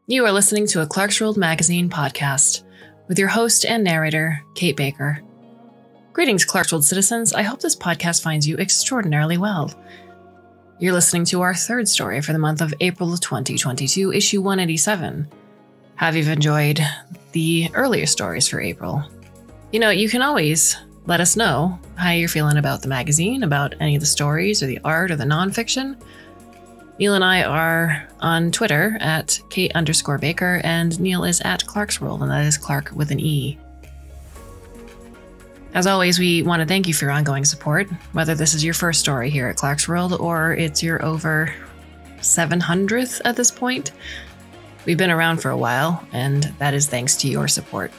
You are listening to a Clarkesworld Magazine podcast with your host and narrator, Kate Baker. Greetings, Clarkesworld citizens. I hope this podcast finds you extraordinarily well. You're listening to our third story for the month of April 2022, issue 187. Have you enjoyed the earlier stories for April? You can always let us know how you're feeling about the magazine, about any of the stories or the art or the nonfiction. Neil and I are on Twitter at Kate_Baker, and Neil is at Clarkesworld, and that is Clark with an E. As always, we want to thank you for your ongoing support, whether this is your first story here at Clarkesworld or it's your over 700th at this point. We've been around for a while, and that is thanks to your support.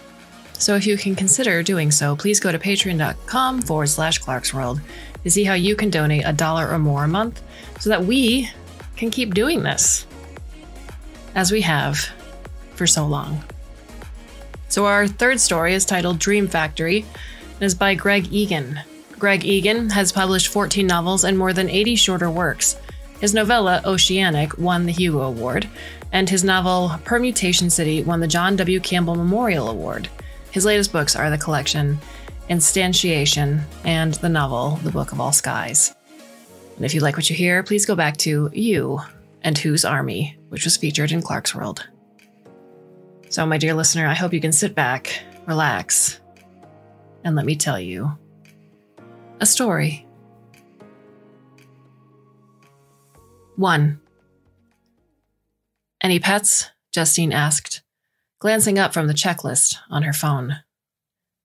So if you can consider doing so, please go to patreon.com/Clarkesworld to see how you can donate $1 or more a month so that we can keep doing this, as we have for so long. So our third story is titled Dream Factory and is by Greg Egan. Greg Egan has published 14 novels and more than 80 shorter works. His novella, Oceanic, won the Hugo Award, and his novel, Permutation City, won the John W. Campbell Memorial Award. His latest books are the collection Instantiation and the novel, The Book of All Skies. And if you like what you hear, please go back to You and Whose Army, which was featured in Clarkesworld. So, my dear listener, I hope you can sit back, relax, and let me tell you a story. 1. Any pets? Justine asked, glancing up from the checklist on her phone.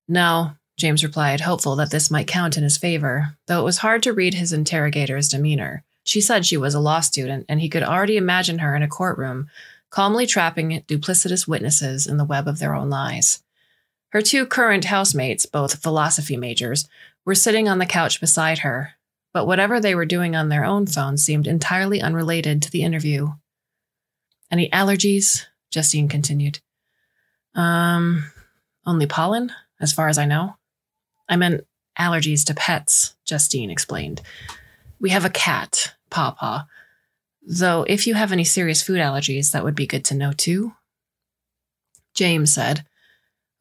No, James replied, hopeful that this might count in his favor, though it was hard to read his interrogator's demeanor. She said she was a law student, and he could already imagine her in a courtroom, calmly trapping duplicitous witnesses in the web of their own lies. Her two current housemates, both philosophy majors, were sitting on the couch beside her, but whatever they were doing on their own phones seemed entirely unrelated to the interview. Any allergies? Justine continued. Only pollen, as far as I know. I meant allergies to pets, Justine explained. We have a cat, Pawpaw. Though if you have any serious food allergies, that would be good to know too. James said,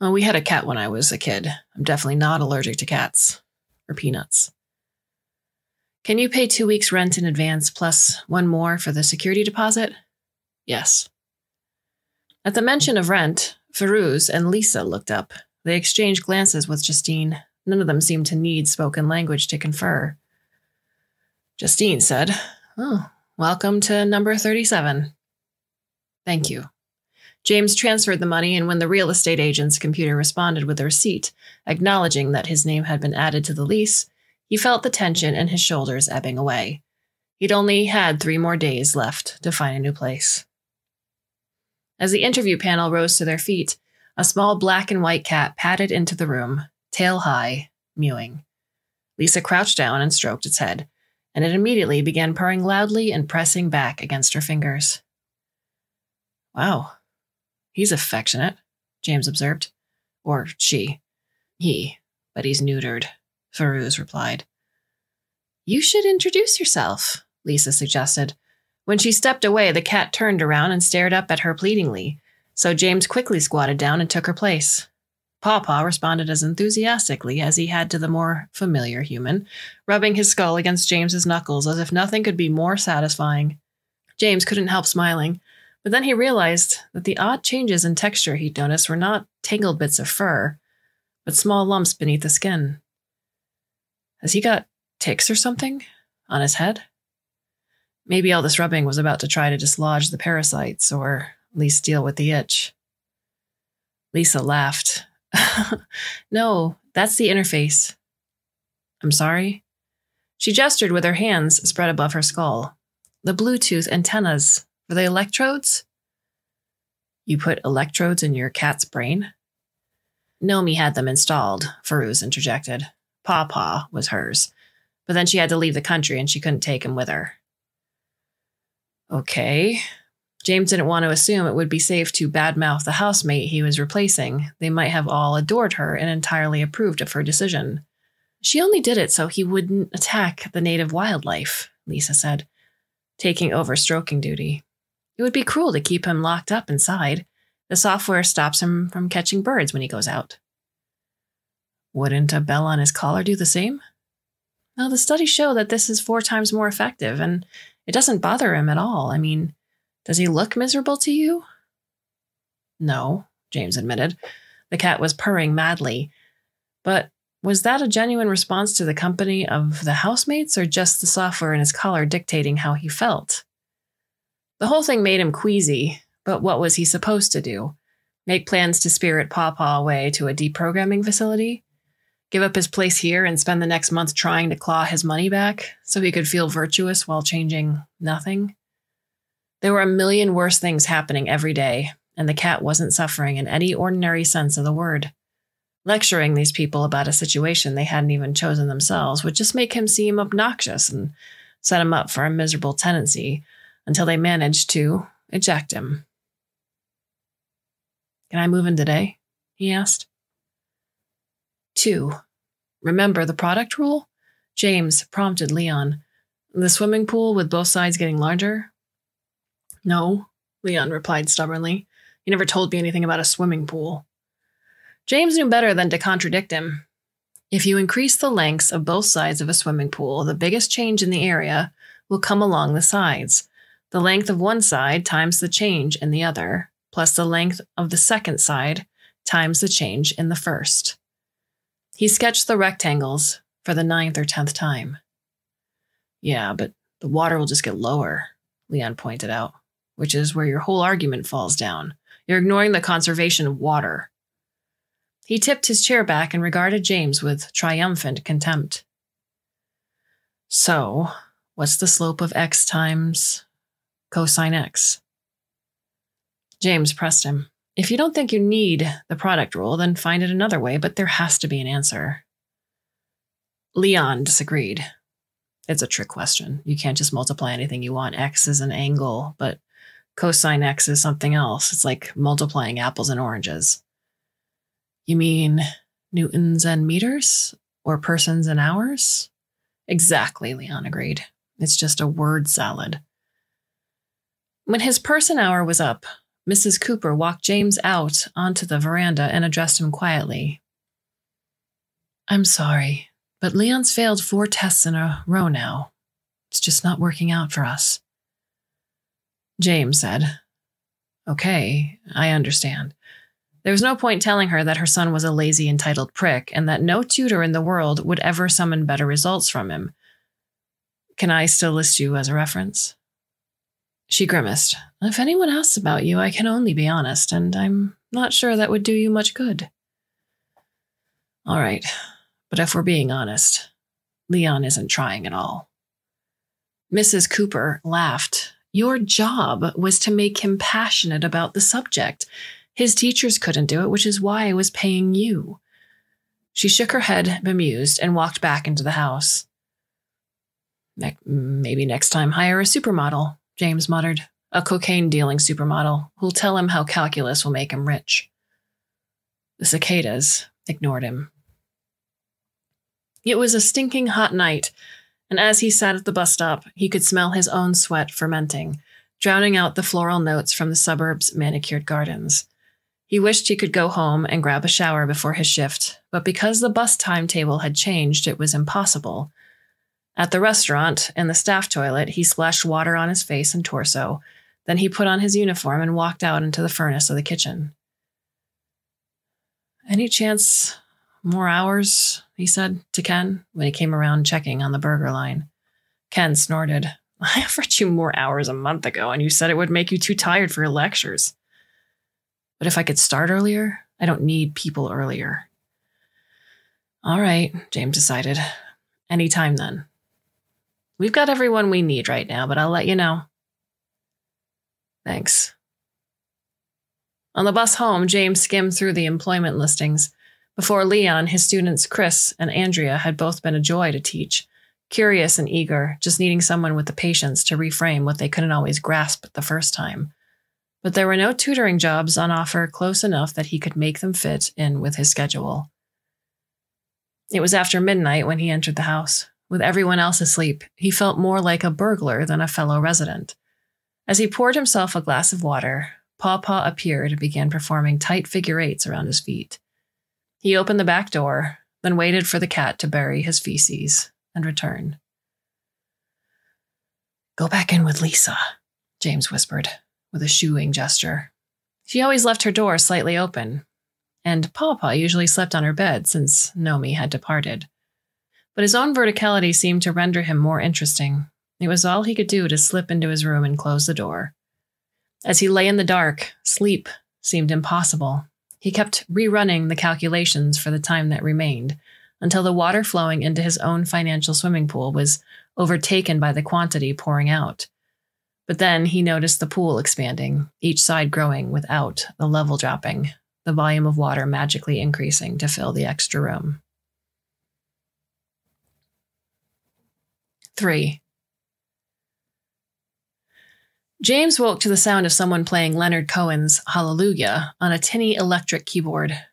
well, we had a cat when I was a kid. I'm definitely not allergic to cats or peanuts. Can you pay 2 weeks' rent in advance plus one more for the security deposit? Yes. At the mention of rent, Ferouz and Lisa looked up. They exchanged glances with Justine. None of them seemed to need spoken language to confer. Justine said, oh, welcome to number 37. Thank you. James transferred the money, and when the real estate agent's computer responded with a receipt, acknowledging that his name had been added to the lease, he felt the tension in his shoulders ebbing away. He'd only had 3 more days left to find a new place. As the interview panel rose to their feet, a small black and white cat padded into the room, tail high, mewing. Lisa crouched down and stroked its head, and it immediately began purring loudly and pressing back against her fingers. Wow, he's affectionate, James observed. Or she. He, but he's neutered, Ferouz replied. You should introduce yourself, Lisa suggested. When she stepped away, the cat turned around and stared up at her pleadingly, so James quickly squatted down and took her place. Pawpaw responded as enthusiastically as he had to the more familiar human, rubbing his skull against James's knuckles as if nothing could be more satisfying. James couldn't help smiling, but then he realized that the odd changes in texture he'd noticed were not tangled bits of fur, but small lumps beneath the skin. Has he got ticks or something on his head? Maybe all this rubbing was about to try to dislodge the parasites, or at least deal with the itch. Lisa laughed. No, that's the interface. I'm sorry? She gestured with her hands spread above her skull. The Bluetooth antennas for the electrodes? You put electrodes in your cat's brain? Nomi had them installed, Ferouz interjected. Pawpaw was hers, but then she had to leave the country and she couldn't take him with her. Okay. James didn't want to assume it would be safe to badmouth the housemate he was replacing. They might have all adored her and entirely approved of her decision. She only did it so he wouldn't attack the native wildlife, Lisa said, taking over stroking duty. It would be cruel to keep him locked up inside. The software stops him from catching birds when he goes out. Wouldn't a bell on his collar do the same? Well, the studies show that this is 4 times more effective, and it doesn't bother him at all. I mean, does he look miserable to you? No, James admitted. The cat was purring madly. But was that a genuine response to the company of the housemates, or just the software in his collar dictating how he felt? The whole thing made him queasy, but what was he supposed to do? Make plans to spirit Pawpaw away to a deprogramming facility? Give up his place here and spend the next month trying to claw his money back so he could feel virtuous while changing nothing? There were a million worse things happening every day, and the cat wasn't suffering in any ordinary sense of the word. Lecturing these people about a situation they hadn't even chosen themselves would just make him seem obnoxious and set him up for a miserable tenancy until they managed to eject him. Can I move in today? He asked. 2. Remember the product rule? James prompted Leon. The swimming pool with both sides getting larger? No, Leon replied stubbornly. He never told me anything about a swimming pool. James knew better than to contradict him. If you increase the lengths of both sides of a swimming pool, the biggest change in the area will come along the sides. The length of one side times the change in the other, plus the length of the second side times the change in the first. He sketched the rectangles for the 9th or 10th time. Yeah, but the water will just get lower, Leon pointed out, which is where your whole argument falls down. You're ignoring the conservation of water. He tipped his chair back and regarded James with triumphant contempt. So, what's the slope of x times cosine x? James pressed him. If you don't think you need the product rule, then find it another way, but there has to be an answer. Leon disagreed. It's a trick question. You can't just multiply anything you want. X is an angle, but cosine x is something else. It's like multiplying apples and oranges. You mean newtons and meters? Or persons and hours? Exactly, Leon agreed. It's just a word salad. When his person hour was up, Mrs. Cooper walked James out onto the veranda and addressed him quietly. I'm sorry, but Leon's failed 4 tests in a row now. It's just not working out for us. James said, Okay, I understand. There was no point telling her that her son was a lazy, entitled prick and that no tutor in the world would ever summon better results from him. Can I still list you as a reference? She grimaced. If anyone asks about you, I can only be honest, and I'm not sure that would do you much good. All right, but if we're being honest, Leon isn't trying at all. Mrs. Cooper laughed. Your job was to make him passionate about the subject. His teachers couldn't do it, which is why I was paying you. She shook her head, bemused, and walked back into the house. Maybe next time hire a supermodel, James muttered. A cocaine-dealing supermodel who'll tell him how calculus will make him rich. The cicadas ignored him. It was a stinking hot night, and as he sat at the bus stop, he could smell his own sweat fermenting, drowning out the floral notes from the suburb's manicured gardens. He wished he could go home and grab a shower before his shift, but because the bus timetable had changed, it was impossible. At the restaurant, in the staff toilet, he splashed water on his face and torso. Then he put on his uniform and walked out into the furnace of the kitchen. Any chance more hours, he said to Ken when he came around checking on the burger line. Ken snorted. I offered you more hours a month ago, and you said it would make you too tired for your lectures. But if I could start earlier, I don't need people earlier. All right, James decided. Any time then. We've got everyone we need right now, but I'll let you know. Thanks. On the bus home, James skimmed through the employment listings. Before Leon, his students Chris and Andrea had both been a joy to teach, curious and eager, just needing someone with the patience to reframe what they couldn't always grasp the first time. But there were no tutoring jobs on offer close enough that he could make them fit in with his schedule. It was after midnight when he entered the house. With everyone else asleep, he felt more like a burglar than a fellow resident. As he poured himself a glass of water, Pawpaw appeared and began performing tight figure eights around his feet. He opened the back door, then waited for the cat to bury his feces and return. "Go back in with Lisa," James whispered, with a shooing gesture. She always left her door slightly open, and Pawpaw usually slept on her bed since Nomi had departed. But his own verticality seemed to render him more interesting. It was all he could do to slip into his room and close the door. As he lay in the dark, sleep seemed impossible. He kept rerunning the calculations for the time that remained, until the water flowing into his own financial swimming pool was overtaken by the quantity pouring out. But then he noticed the pool expanding, each side growing without the level dropping, the volume of water magically increasing to fill the extra room. 3. James woke to the sound of someone playing Leonard Cohen's Hallelujah on a tinny electric keyboard.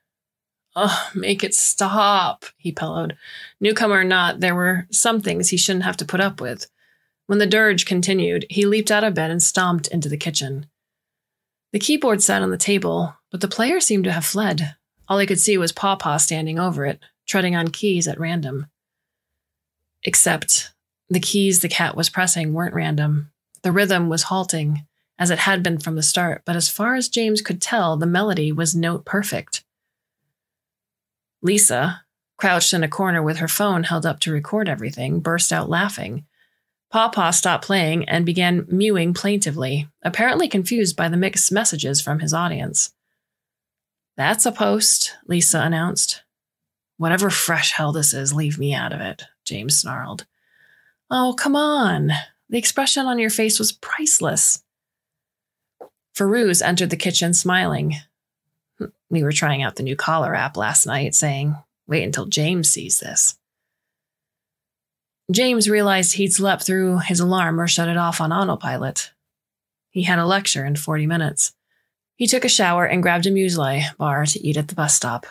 "Oh, make it stop," he bellowed. Newcomer or not, there were some things he shouldn't have to put up with. When the dirge continued, he leaped out of bed and stomped into the kitchen. The keyboard sat on the table, but the player seemed to have fled. All he could see was Pawpaw standing over it, treading on keys at random. Except the keys the cat was pressing weren't random. The rhythm was halting, as it had been from the start, but as far as James could tell, the melody was note perfect. Lisa, crouched in a corner with her phone held up to record everything, burst out laughing. Pawpaw stopped playing and began mewing plaintively, apparently confused by the mixed messages from his audience. "That's a post," Lisa announced. "Whatever fresh hell this is, leave me out of it," James snarled. "Oh, come on. The expression on your face was priceless." Farouz entered the kitchen smiling. "We were trying out the new collar app last night, saying, wait until James sees this." James realized he'd slept through his alarm or shut it off on autopilot. He had a lecture in 40 minutes. He took a shower and grabbed a muesli bar to eat at the bus stop.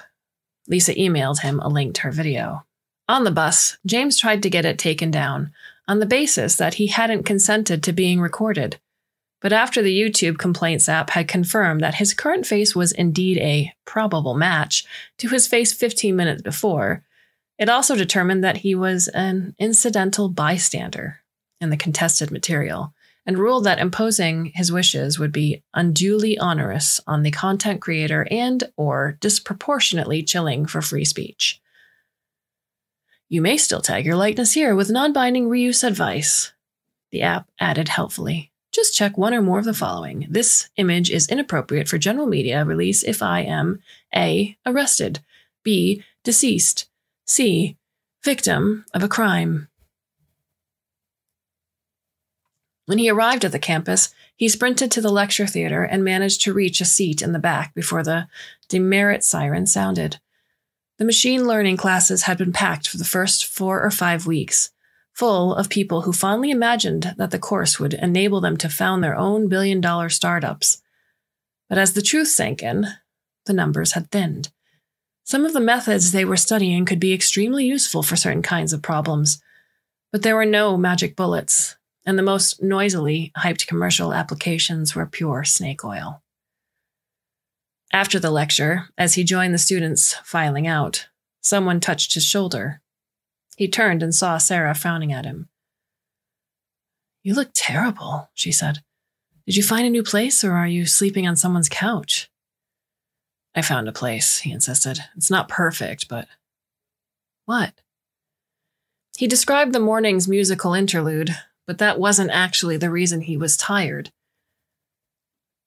Lisa emailed him a link to her video. On the bus, James tried to get it taken down, on the basis that he hadn't consented to being recorded. But after the YouTube complaints app had confirmed that his current face was indeed a probable match to his face 15 minutes before, it also determined that he was an incidental bystander in the contested material, and ruled that imposing his wishes would be unduly onerous on the content creator and or disproportionately chilling for free speech. "You may still tag your likeness here with non-binding reuse advice," the app added helpfully. "Just check one or more of the following. This image is inappropriate for general media release if I am A. arrested, B. deceased, C. victim of a crime." When he arrived at the campus, he sprinted to the lecture theater and managed to reach a seat in the back before the demerit siren sounded. The machine learning classes had been packed for the first 4 or 5 weeks, full of people who fondly imagined that the course would enable them to found their own billion-dollar startups. But as the truth sank in, the numbers had thinned. Some of the methods they were studying could be extremely useful for certain kinds of problems, but there were no magic bullets, and the most noisily hyped commercial applications were pure snake oil. After the lecture, as he joined the students filing out, someone touched his shoulder. He turned and saw Sarah frowning at him. "You look terrible," she said. "Did you find a new place, or are you sleeping on someone's couch?" "I found a place," he insisted. "It's not perfect, but..." "What?" He described the morning's musical interlude, but that wasn't actually the reason he was tired.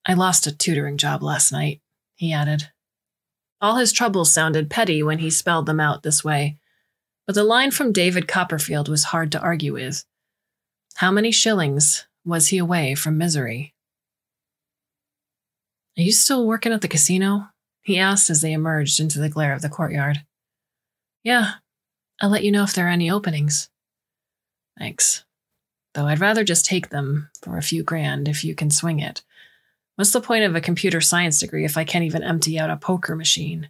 "I lost a tutoring job last night," he added. All his troubles sounded petty when he spelled them out this way, but the line from David Copperfield was hard to argue with. How many shillings was he away from misery? "Are you still working at the casino?" he asked as they emerged into the glare of the courtyard. "Yeah, I'll let you know if there are any openings." "Thanks. Though I'd rather just take them for a few grand if you can swing it. What's the point of a computer science degree if I can't even empty out a poker machine?"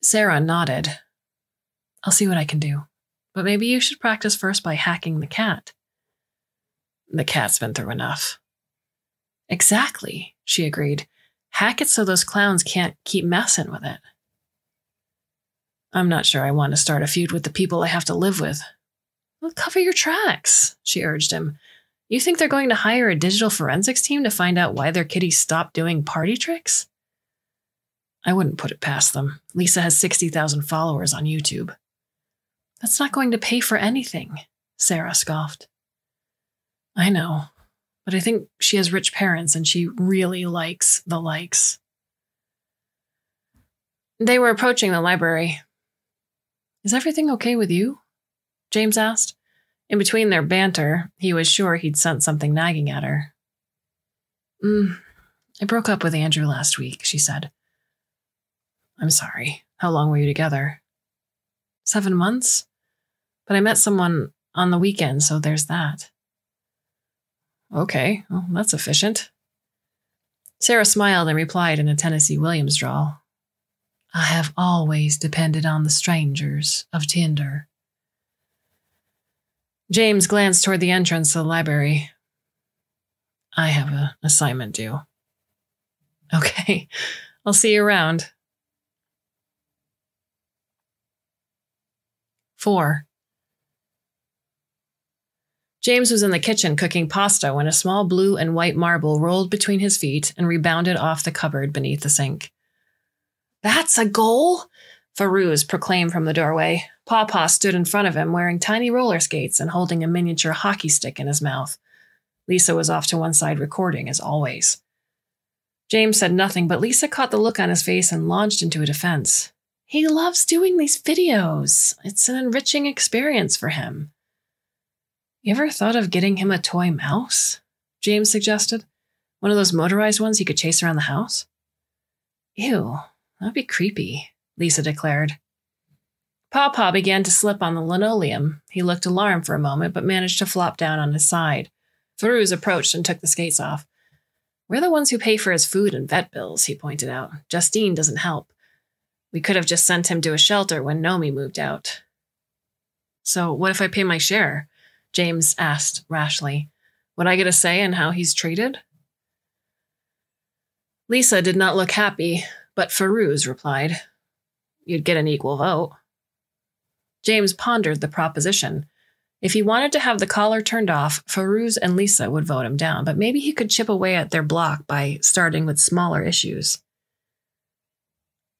Sarah nodded. "I'll see what I can do. But maybe you should practice first by hacking the cat." "The cat's been through enough." Exactly, she agreed. Hack it so those clowns can't keep messing with it. I'm not sure I want to start a feud with the people I have to live with. Well, cover your tracks, she urged him. You think they're going to hire a digital forensics team to find out why their kitty stopped doing party tricks? I wouldn't put it past them. Lisa has 60,000 followers on YouTube. That's not going to pay for anything, Sarah scoffed. I know, but I think she has rich parents and she really likes the likes. They were approaching the library. Is everything okay with you? James asked. In between their banter, he was sure he'd sensed something nagging at her. I broke up with Andrew last week, she said. I'm sorry. How long were you together? 7 months? But I met someone on the weekend, so there's that. Okay, well, that's efficient. Sarah smiled and replied in a Tennessee Williams drawl. I have always depended on the strangers of Tinder. James glanced toward the entrance to the library. I have an assignment due. Okay, I'll see you around. 4. James was in the kitchen cooking pasta when a small blue and white marble rolled between his feet and rebounded off the cupboard beneath the sink. That's a goal, Farouz proclaimed from the doorway. Pawpaw stood in front of him wearing tiny roller skates and holding a miniature hockey stick in his mouth. Lisa was off to one side recording, as always. James said nothing, but Lisa caught the look on his face and launched into a defense. He loves doing these videos. It's an enriching experience for him. You ever thought of getting him a toy mouse? James suggested. One of those motorized ones he could chase around the house? Ew, that'd be creepy, Lisa declared. Pawpaw began to slip on the linoleum. He looked alarmed for a moment, but managed to flop down on his side. Farouz approached and took the skates off. We're the ones who pay for his food and vet bills, he pointed out. Justine doesn't help. We could have just sent him to a shelter when Nomi moved out. So what if I pay my share? James asked rashly. Would I get a say in how he's treated? Lisa did not look happy, but Farouz replied, You'd get an equal vote. James pondered the proposition. If he wanted to have the collar turned off, Farouz and Lisa would vote him down, but maybe he could chip away at their block by starting with smaller issues.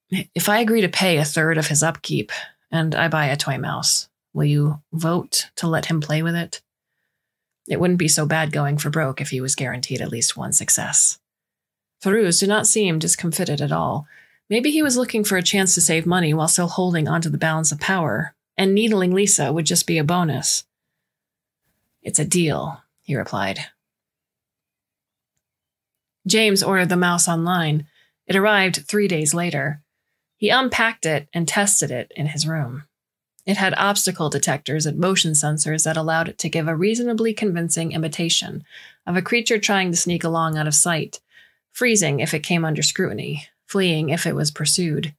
If I agree to pay a third of his upkeep and I buy a toy mouse, will you vote to let him play with it? It wouldn't be so bad going for broke if he was guaranteed at least one success. Farouz did not seem discomfited at all. Maybe he was looking for a chance to save money while still holding onto the balance of power, and needling Lisa would just be a bonus. It's a deal, he replied. James ordered the mouse online. It arrived 3 days later. He unpacked it and tested it in his room. It had obstacle detectors and motion sensors that allowed it to give a reasonably convincing imitation of a creature trying to sneak along out of sight, freezing if it came under scrutiny, fleeing if it was pursued.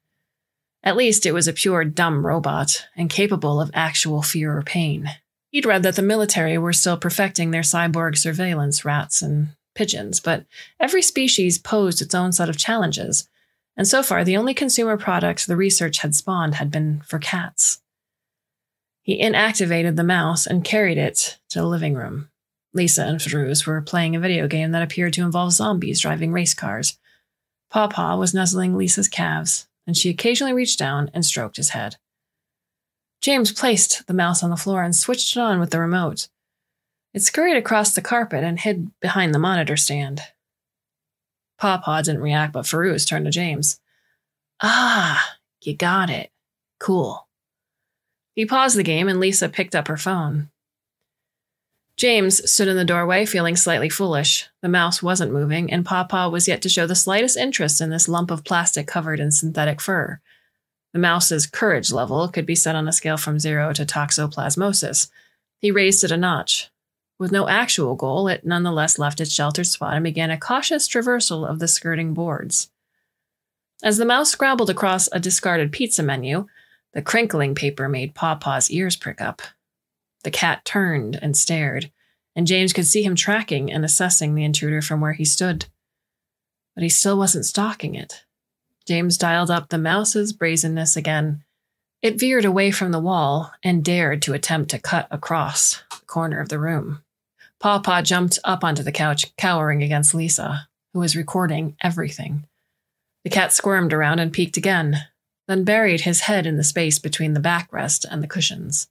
At least it was a pure dumb robot and capable of actual fear or pain. He'd read that the military were still perfecting their cyborg surveillance rats and pigeons, but every species posed its own set of challenges, and so far the only consumer product the research had spawned had been for cats. He inactivated the mouse and carried it to the living room. Lisa and Farouz were playing a video game that appeared to involve zombies driving race cars. Pawpaw was nuzzling Lisa's calves, and she occasionally reached down and stroked his head. James placed the mouse on the floor and switched it on with the remote. It scurried across the carpet and hid behind the monitor stand. Pawpaw didn't react, but Farouz turned to James. Ah, you got it. Cool. He paused the game and Lisa picked up her phone. James stood in the doorway, feeling slightly foolish. The mouse wasn't moving, and Pawpaw was yet to show the slightest interest in this lump of plastic covered in synthetic fur. The mouse's courage level could be set on a scale from 0 to toxoplasmosis. He raised it a notch. With no actual goal, it nonetheless left its sheltered spot and began a cautious traversal of the skirting boards. As the mouse scrabbled across a discarded pizza menu, the crinkling paper made Pawpaw's ears prick up. The cat turned and stared, and James could see him tracking and assessing the intruder from where he stood. But he still wasn't stalking it. James dialed up the mouse's brazenness again. It veered away from the wall and dared to attempt to cut across the corner of the room. Pawpaw jumped up onto the couch, cowering against Lisa, who was recording everything. The cat squirmed around and peeked again, then buried his head in the space between the backrest and the cushions.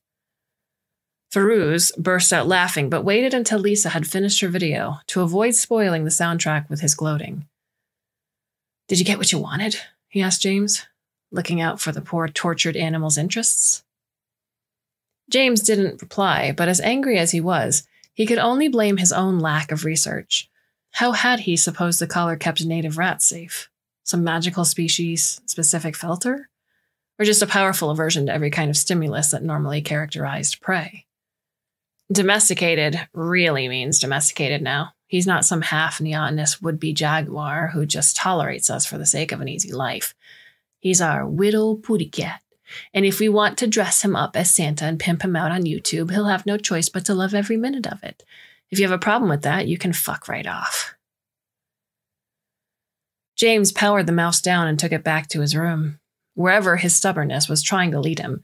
Ferouz burst out laughing, but waited until Lisa had finished her video to avoid spoiling the soundtrack with his gloating. "Did you get what you wanted?" he asked James, looking out for the poor tortured animal's interests. James didn't reply, but as angry as he was, he could only blame his own lack of research. How had he supposed the collar kept native rats safe? Some magical species-specific filter? Or just a powerful aversion to every kind of stimulus that normally characterized prey? Domesticated really means domesticated now. He's not some half-neotenous would-be jaguar who just tolerates us for the sake of an easy life. He's our widow pooty cat, and if we want to dress him up as Santa and pimp him out on YouTube, he'll have no choice but to love every minute of it. If you have a problem with that, you can fuck right off. James powered the mouse down and took it back to his room. Wherever his stubbornness was trying to lead him,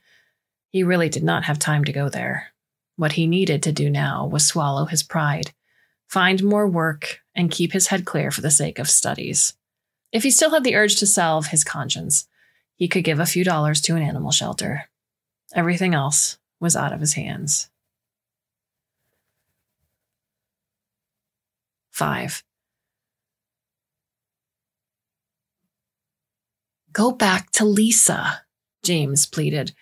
he really did not have time to go there. What he needed to do now was swallow his pride, find more work, and keep his head clear for the sake of studies. If he still had the urge to salve his conscience, he could give a few dollars to an animal shelter. Everything else was out of his hands. 5. "Go back to Lisa," James pleaded.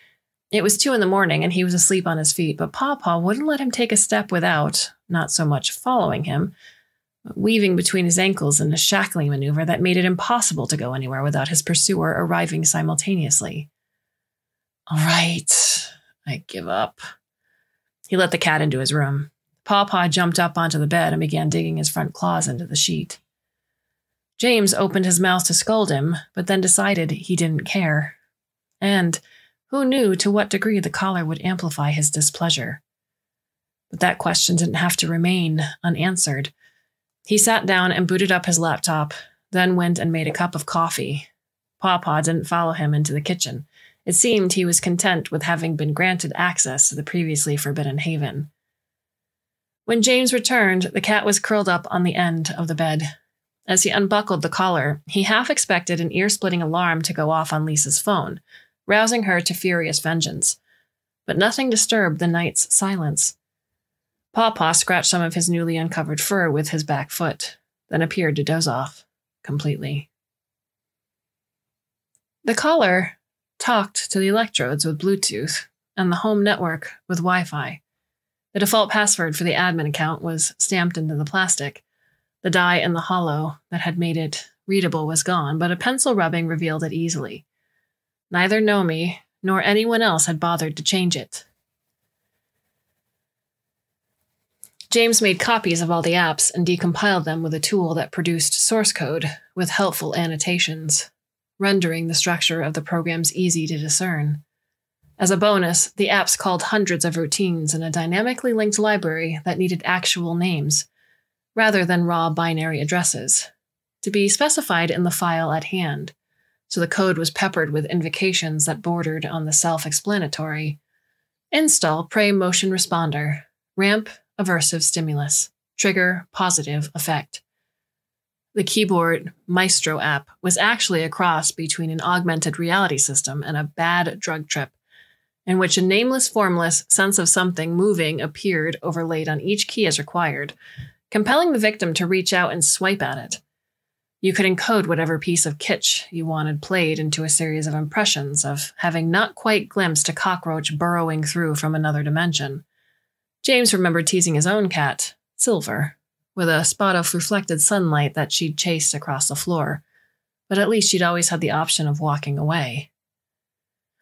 It was 2 a.m, and he was asleep on his feet, but Pawpaw wouldn't let him take a step without, not so much following him, but weaving between his ankles in a shackling maneuver that made it impossible to go anywhere without his pursuer arriving simultaneously. "All right, I give up." He let the cat into his room. Pawpaw jumped up onto the bed and began digging his front claws into the sheet. James opened his mouth to scold him, but then decided he didn't care. And who knew to what degree the collar would amplify his displeasure? But that question didn't have to remain unanswered. He sat down and booted up his laptop, then went and made a cup of coffee. Pawpaw didn't follow him into the kitchen. It seemed he was content with having been granted access to the previously forbidden haven. When James returned, the cat was curled up on the end of the bed. As he unbuckled the collar, he half expected an ear-splitting alarm to go off on Lisa's phone, rousing her to furious vengeance. But nothing disturbed the night's silence. Pawpaw scratched some of his newly uncovered fur with his back foot, then appeared to doze off completely. The collar talked to the electrodes with Bluetooth and the home network with Wi-Fi. The default password for the admin account was stamped into the plastic. The dye in the hollow that had made it readable was gone, but a pencil rubbing revealed it easily. Neither Nomi nor anyone else had bothered to change it. James made copies of all the apps and decompiled them with a tool that produced source code with helpful annotations, rendering the structure of the programs easy to discern. As a bonus, the apps called hundreds of routines in a dynamically linked library that needed actual names, rather than raw binary addresses, to be specified in the file at hand, so the code was peppered with invocations that bordered on the self-explanatory. Install prey motion responder, ramp aversive stimulus, trigger positive effect. The keyboard Maestro app was actually a cross between an augmented reality system and a bad drug trip, in which a nameless, formless sense of something moving appeared overlaid on each key as required, compelling the victim to reach out and swipe at it. You could encode whatever piece of kitsch you wanted played into a series of impressions of having not quite glimpsed a cockroach burrowing through from another dimension. James remembered teasing his own cat, Silver, with a spot of reflected sunlight that she'd chased across the floor, but at least she'd always had the option of walking away.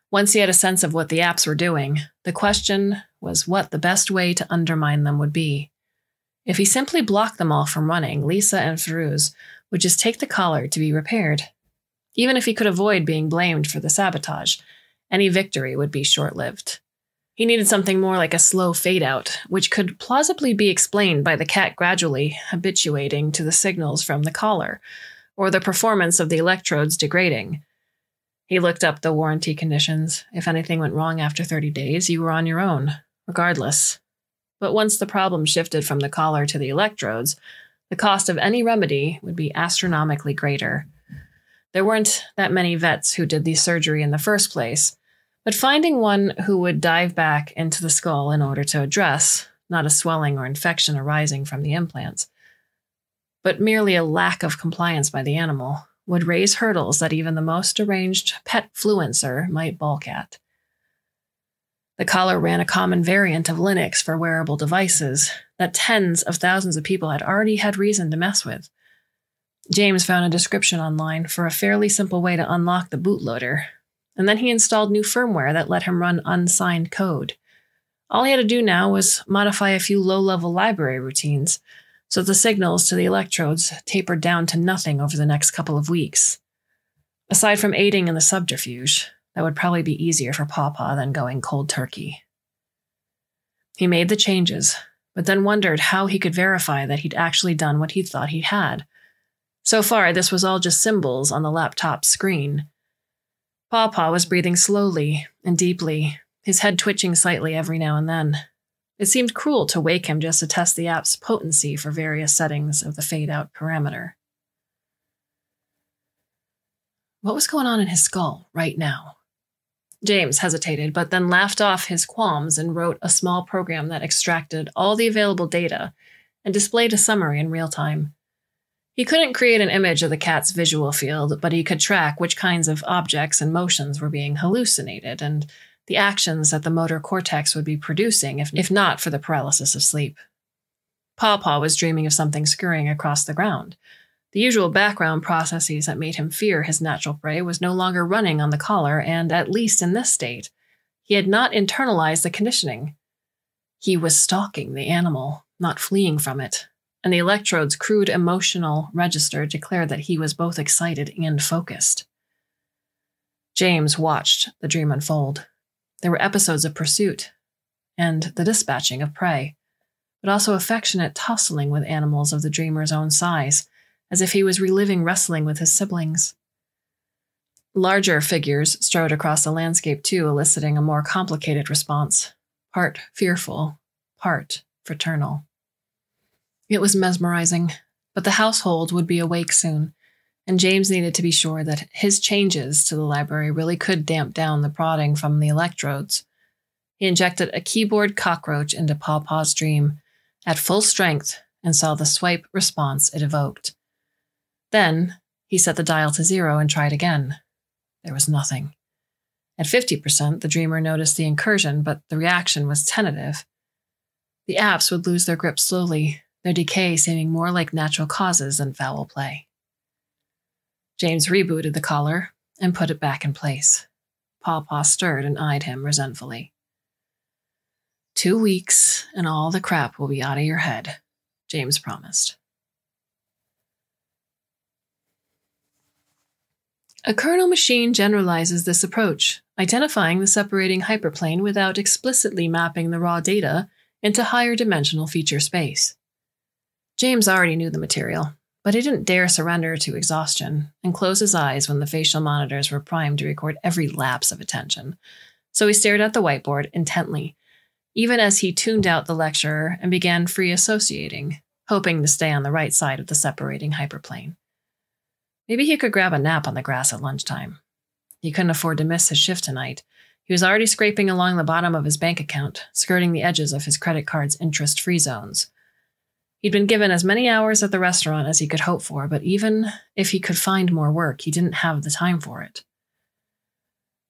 Once he had a sense of what the apps were doing, the question was what the best way to undermine them would be. If he simply blocked them all from running, Lisa and Ferouz would just take the collar to be repaired. Even if he could avoid being blamed for the sabotage, any victory would be short-lived. He needed something more like a slow fade-out, which could plausibly be explained by the cat gradually habituating to the signals from the collar, or the performance of the electrodes degrading. He looked up the warranty conditions. If anything went wrong after 30 days, you were on your own, regardless. But once the problem shifted from the collar to the electrodes, the cost of any remedy would be astronomically greater. There weren't that many vets who did the surgery in the first place, but finding one who would dive back into the skull in order to address not a swelling or infection arising from the implants, but merely a lack of compliance by the animal, would raise hurdles that even the most deranged pet fluencer might balk at. The collar ran a common variant of Linux for wearable devices that tens of thousands of people had already had reason to mess with. James found a description online for a fairly simple way to unlock the bootloader, and then he installed new firmware that let him run unsigned code. All he had to do now was modify a few low-level library routines, so the signals to the electrodes tapered down to nothing over the next couple of weeks. Aside from aiding in the subterfuge, that would probably be easier for Pawpaw than going cold turkey. He made the changes, but then wondered how he could verify that he'd actually done what he thought he had. So far, this was all just symbols on the laptop screen. Pawpaw was breathing slowly and deeply, his head twitching slightly every now and then. It seemed cruel to wake him just to test the app's potency for various settings of the fade-out parameter. What was going on in his skull right now? James hesitated, but then laughed off his qualms and wrote a small program that extracted all the available data and displayed a summary in real time. He couldn't create an image of the cat's visual field, but he could track which kinds of objects and motions were being hallucinated and the actions that the motor cortex would be producing if not for the paralysis of sleep. Pawpaw was dreaming of something scurrying across the ground. The usual background processes that made him fear his natural prey was no longer running on the collar, and at least in this state, he had not internalized the conditioning. He was stalking the animal, not fleeing from it, and the electrode's crude emotional register declared that he was both excited and focused. James watched the dream unfold. There were episodes of pursuit and the dispatching of prey, but also affectionate tussling with animals of the dreamer's own size, as if he was reliving wrestling with his siblings. Larger figures strode across the landscape too, eliciting a more complicated response, part fearful, part fraternal. It was mesmerizing, but the household would be awake soon, and James needed to be sure that his changes to the library really could damp down the prodding from the electrodes. He injected a keyboard cockroach into Pawpaw's dream at full strength and saw the swipe response it evoked. Then he set the dial to 0 and tried again. There was nothing. At 50%, the dreamer noticed the incursion, but the reaction was tentative. The apps would lose their grip slowly, their decay seeming more like natural causes than foul play. James rebooted the collar and put it back in place. Pawpaw stirred and eyed him resentfully. 2 weeks, and all the crap will be out of your head, James promised. A kernel machine generalizes this approach, identifying the separating hyperplane without explicitly mapping the raw data into higher dimensional feature space. James already knew the material, but he didn't dare surrender to exhaustion and close his eyes when the facial monitors were primed to record every lapse of attention. So he stared at the whiteboard intently, even as he tuned out the lecturer and began free associating, hoping to stay on the right side of the separating hyperplane. Maybe he could grab a nap on the grass at lunchtime. He couldn't afford to miss his shift tonight. He was already scraping along the bottom of his bank account, skirting the edges of his credit card's interest-free zones. He'd been given as many hours at the restaurant as he could hope for, but even if he could find more work, he didn't have the time for it.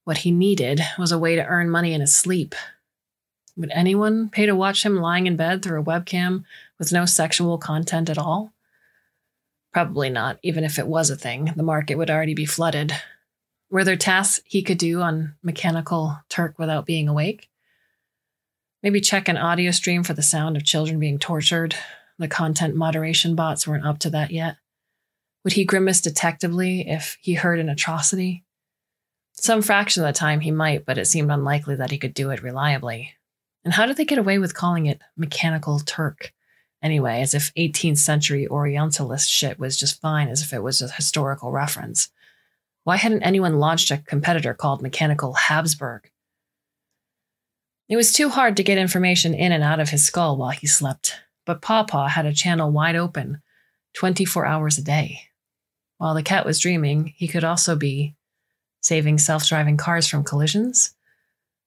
What he needed was a way to earn money in his sleep. Would anyone pay to watch him lying in bed through a webcam with no sexual content at all? Probably not, even if it was a thing. The market would already be flooded. Were there tasks he could do on Mechanical Turk without being awake? Maybe check an audio stream for the sound of children being tortured. The content moderation bots weren't up to that yet. Would he grimace detectively if he heard an atrocity? Some fraction of the time he might, but it seemed unlikely that he could do it reliably. And how did they get away with calling it Mechanical Turk? Anyway, as if 18th century Orientalist shit was just fine as if it was a historical reference. Why hadn't anyone launched a competitor called Mechanical Habsburg? It was too hard to get information in and out of his skull while he slept, but Pawpaw had a channel wide open, 24 hours a day. While the cat was dreaming, he could also be saving self-driving cars from collisions.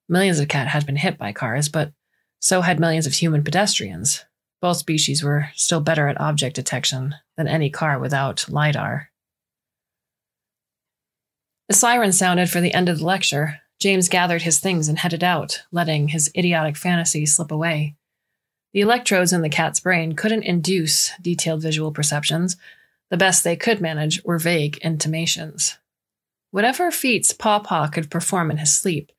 Millions of cats had been hit by cars, but so had millions of human pedestrians. Both species were still better at object detection than any car without LiDAR. The siren sounded for the end of the lecture. James gathered his things and headed out, letting his idiotic fantasy slip away. The electrodes in the cat's brain couldn't induce detailed visual perceptions. The best they could manage were vague intimations. Whatever feats Pawpaw could perform in his sleep,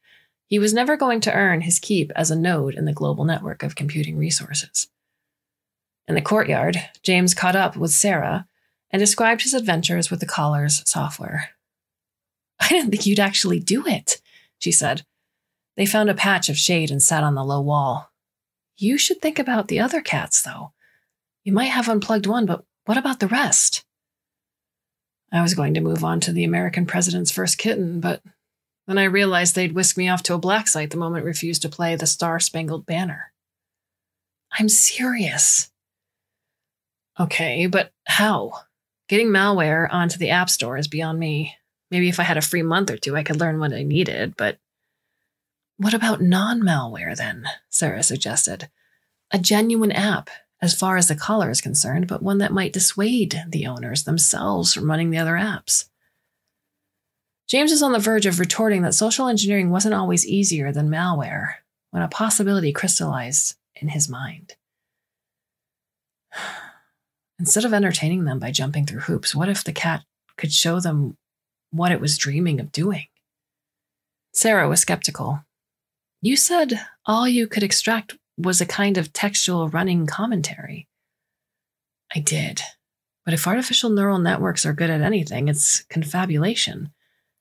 he was never going to earn his keep as a node in the global network of computing resources. In the courtyard, James caught up with Sarah and described his adventures with the collar's software. "I didn't think you'd actually do it," she said. They found a patch of shade and sat on the low wall. "You should think about the other cats, though. You might have unplugged one, but what about the rest?" "I was going to move on to the American president's first kitten, but then I realized they'd whisk me off to a black site the moment it refused to play the Star-Spangled Banner." "I'm serious." "Okay, but how? Getting malware onto the App Store is beyond me. Maybe if I had a free month or two, I could learn what I needed, but..." "What about non-malware, then?" Sarah suggested. "A genuine app, as far as the collar is concerned, but one that might dissuade the owners themselves from running the other apps." James was on the verge of retorting that social engineering wasn't always easier than malware, when a possibility crystallized in his mind. Instead of entertaining them by jumping through hoops, what if the cat could show them what it was dreaming of doing? Sarah was skeptical. "You said all you could extract was a kind of textual running commentary." "I did. But if artificial neural networks are good at anything, it's confabulation.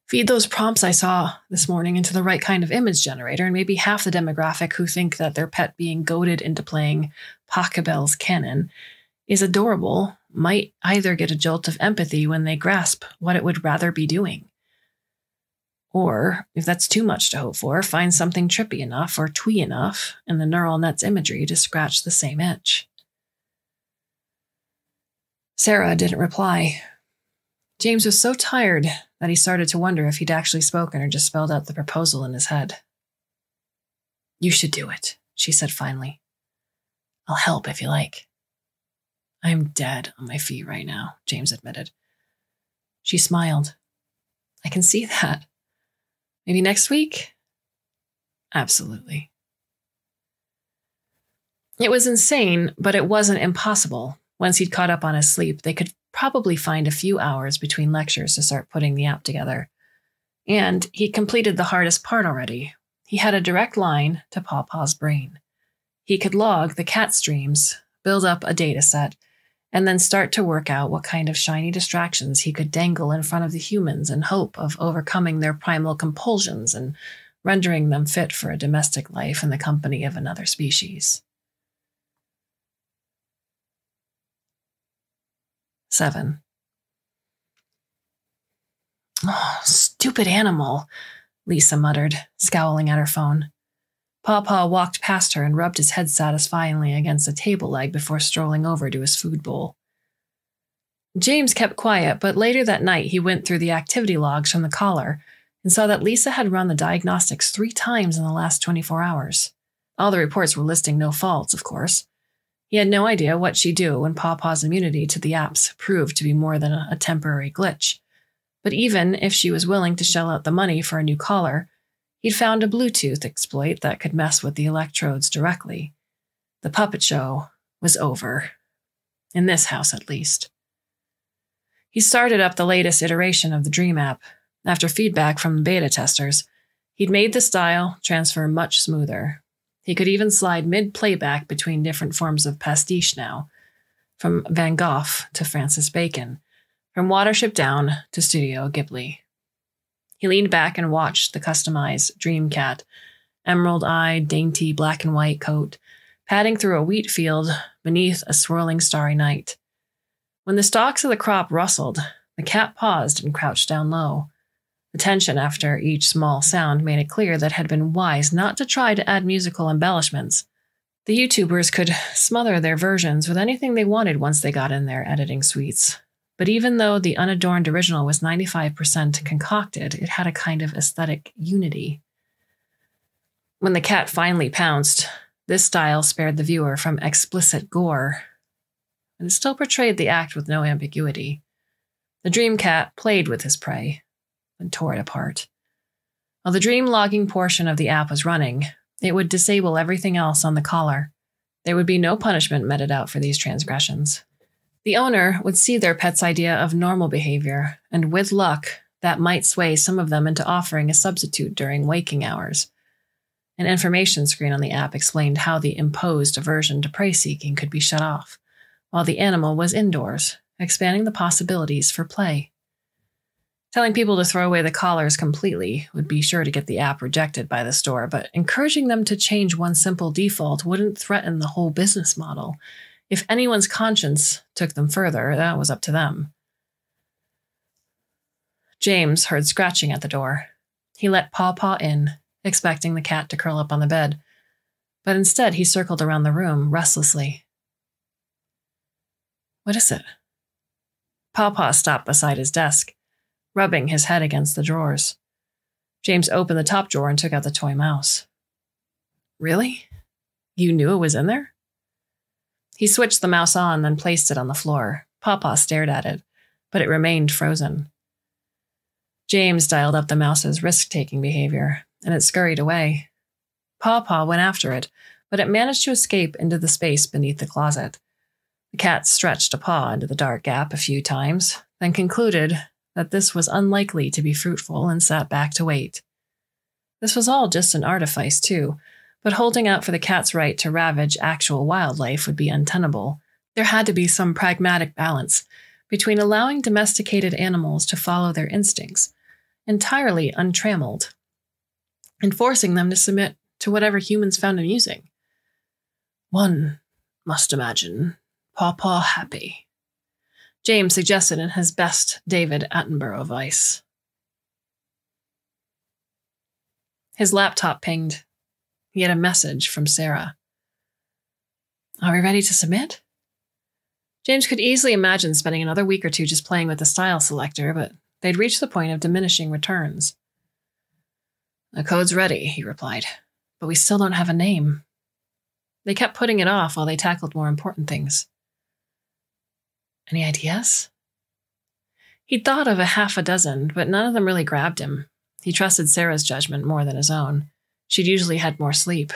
Feed those prompts I saw this morning into the right kind of image generator, and maybe half the demographic who think that their pet being goaded into playing Pachelbel's canon is adorable might either get a jolt of empathy when they grasp what it would rather be doing. Or, if that's too much to hope for, find something trippy enough or twee enough in the neural net's imagery to scratch the same itch." Sarah didn't reply. James was so tired that he started to wonder if he'd actually spoken or just spelled out the proposal in his head. "You should do it," she said finally. "I'll help if you like." "I'm dead on my feet right now," James admitted. She smiled. "I can see that. Maybe next week?" "Absolutely." It was insane, but it wasn't impossible. Once he'd caught up on his sleep, they could probably find a few hours between lectures to start putting the app together. And he completed the hardest part already. He had a direct line to Pawpaw's brain. He could log the cat streams, build up a data set, and then start to work out what kind of shiny distractions he could dangle in front of the humans in hope of overcoming their primal compulsions and rendering them fit for a domestic life in the company of another species. 7. "Oh, stupid animal," Lisa muttered, scowling at her phone. Pawpaw walked past her and rubbed his head satisfyingly against a table leg before strolling over to his food bowl. James kept quiet, but later that night he went through the activity logs from the collar and saw that Lisa had run the diagnostics 3 times in the last 24 hours. All the reports were listing no faults, of course. He had no idea what she'd do when Pawpaw's immunity to the apps proved to be more than a temporary glitch. But even if she was willing to shell out the money for a new collar, he'd found a Bluetooth exploit that could mess with the electrodes directly. The puppet show was over. In this house, at least. He started up the latest iteration of the Dream app. After feedback from beta testers, he'd made the style transfer much smoother. He could even slide mid-playback between different forms of pastiche now, from Van Gogh to Francis Bacon, from Watership Down to Studio Ghibli. He leaned back and watched the customized Dream Cat emerald-eyed, dainty black and white coat, padding through a wheat field beneath a swirling starry night. When the stalks of the crop rustled, the cat paused and crouched down low. The tension after each small sound made it clear that it had been wise not to try to add musical embellishments. The YouTubers could smother their versions with anything they wanted once they got in their editing suites. But even though the unadorned original was 95% concocted, it had a kind of aesthetic unity. When the cat finally pounced, this style spared the viewer from explicit gore, and it still portrayed the act with no ambiguity. The dream cat played with his prey and tore it apart. While the dream logging portion of the app was running, it would disable everything else on the collar. There would be no punishment meted out for these transgressions. The owner would see their pet's idea of normal behavior, and with luck, that might sway some of them into offering a substitute during waking hours. An information screen on the app explained how the imposed aversion to prey-seeking could be shut off, while the animal was indoors, expanding the possibilities for play. Telling people to throw away the collars completely would be sure to get the app rejected by the store, but encouraging them to change one simple default wouldn't threaten the whole business model. If anyone's conscience took them further, that was up to them. James heard scratching at the door. He let Paw Paw in, expecting the cat to curl up on the bed, but instead he circled around the room restlessly. What is it? Paw Paw stopped beside his desk, rubbing his head against the drawers. James opened the top drawer and took out the toy mouse. Really? You knew it was in there? He switched the mouse on, then placed it on the floor. Paw Paw stared at it, but it remained frozen. James dialed up the mouse's risk-taking behavior, and it scurried away. Paw Paw went after it, but it managed to escape into the space beneath the closet. The cat stretched a paw into the dark gap a few times, then concluded that this was unlikely to be fruitful and sat back to wait. This was all just an artifice, too, but holding out for the cat's right to ravage actual wildlife would be untenable. There had to be some pragmatic balance between allowing domesticated animals to follow their instincts, entirely untrammeled, and forcing them to submit to whatever humans found amusing. One must imagine Paw Paw happy, James suggested in his best David Attenborough voice. His laptop pinged. He had a message from Sarah. Are we ready to submit? James could easily imagine spending another week or two just playing with the style selector, but they'd reached the point of diminishing returns. The code's ready, he replied, but we still don't have a name. They kept putting it off while they tackled more important things. Any ideas? He'd thought of a half a dozen, but none of them really grabbed him. He trusted Sarah's judgment more than his own. She'd usually had more sleep.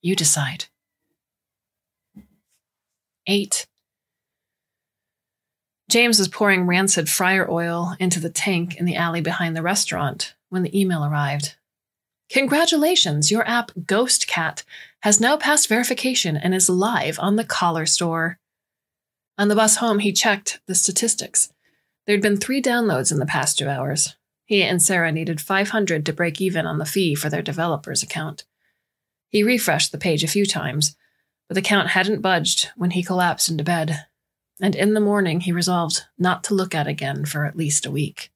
You decide. 8. James was pouring rancid fryer oil into the tank in the alley behind the restaurant when the email arrived. Congratulations, your app Ghost Cat has now passed verification and is live on the Collar store. On the bus home, he checked the statistics. There'd been 3 downloads in the past 2 hours. He and Sarah needed 500 to break even on the fee for their developer's account. He refreshed the page a few times, but the count hadn't budged when he collapsed into bed, and in the morning he resolved not to look at again for at least a week.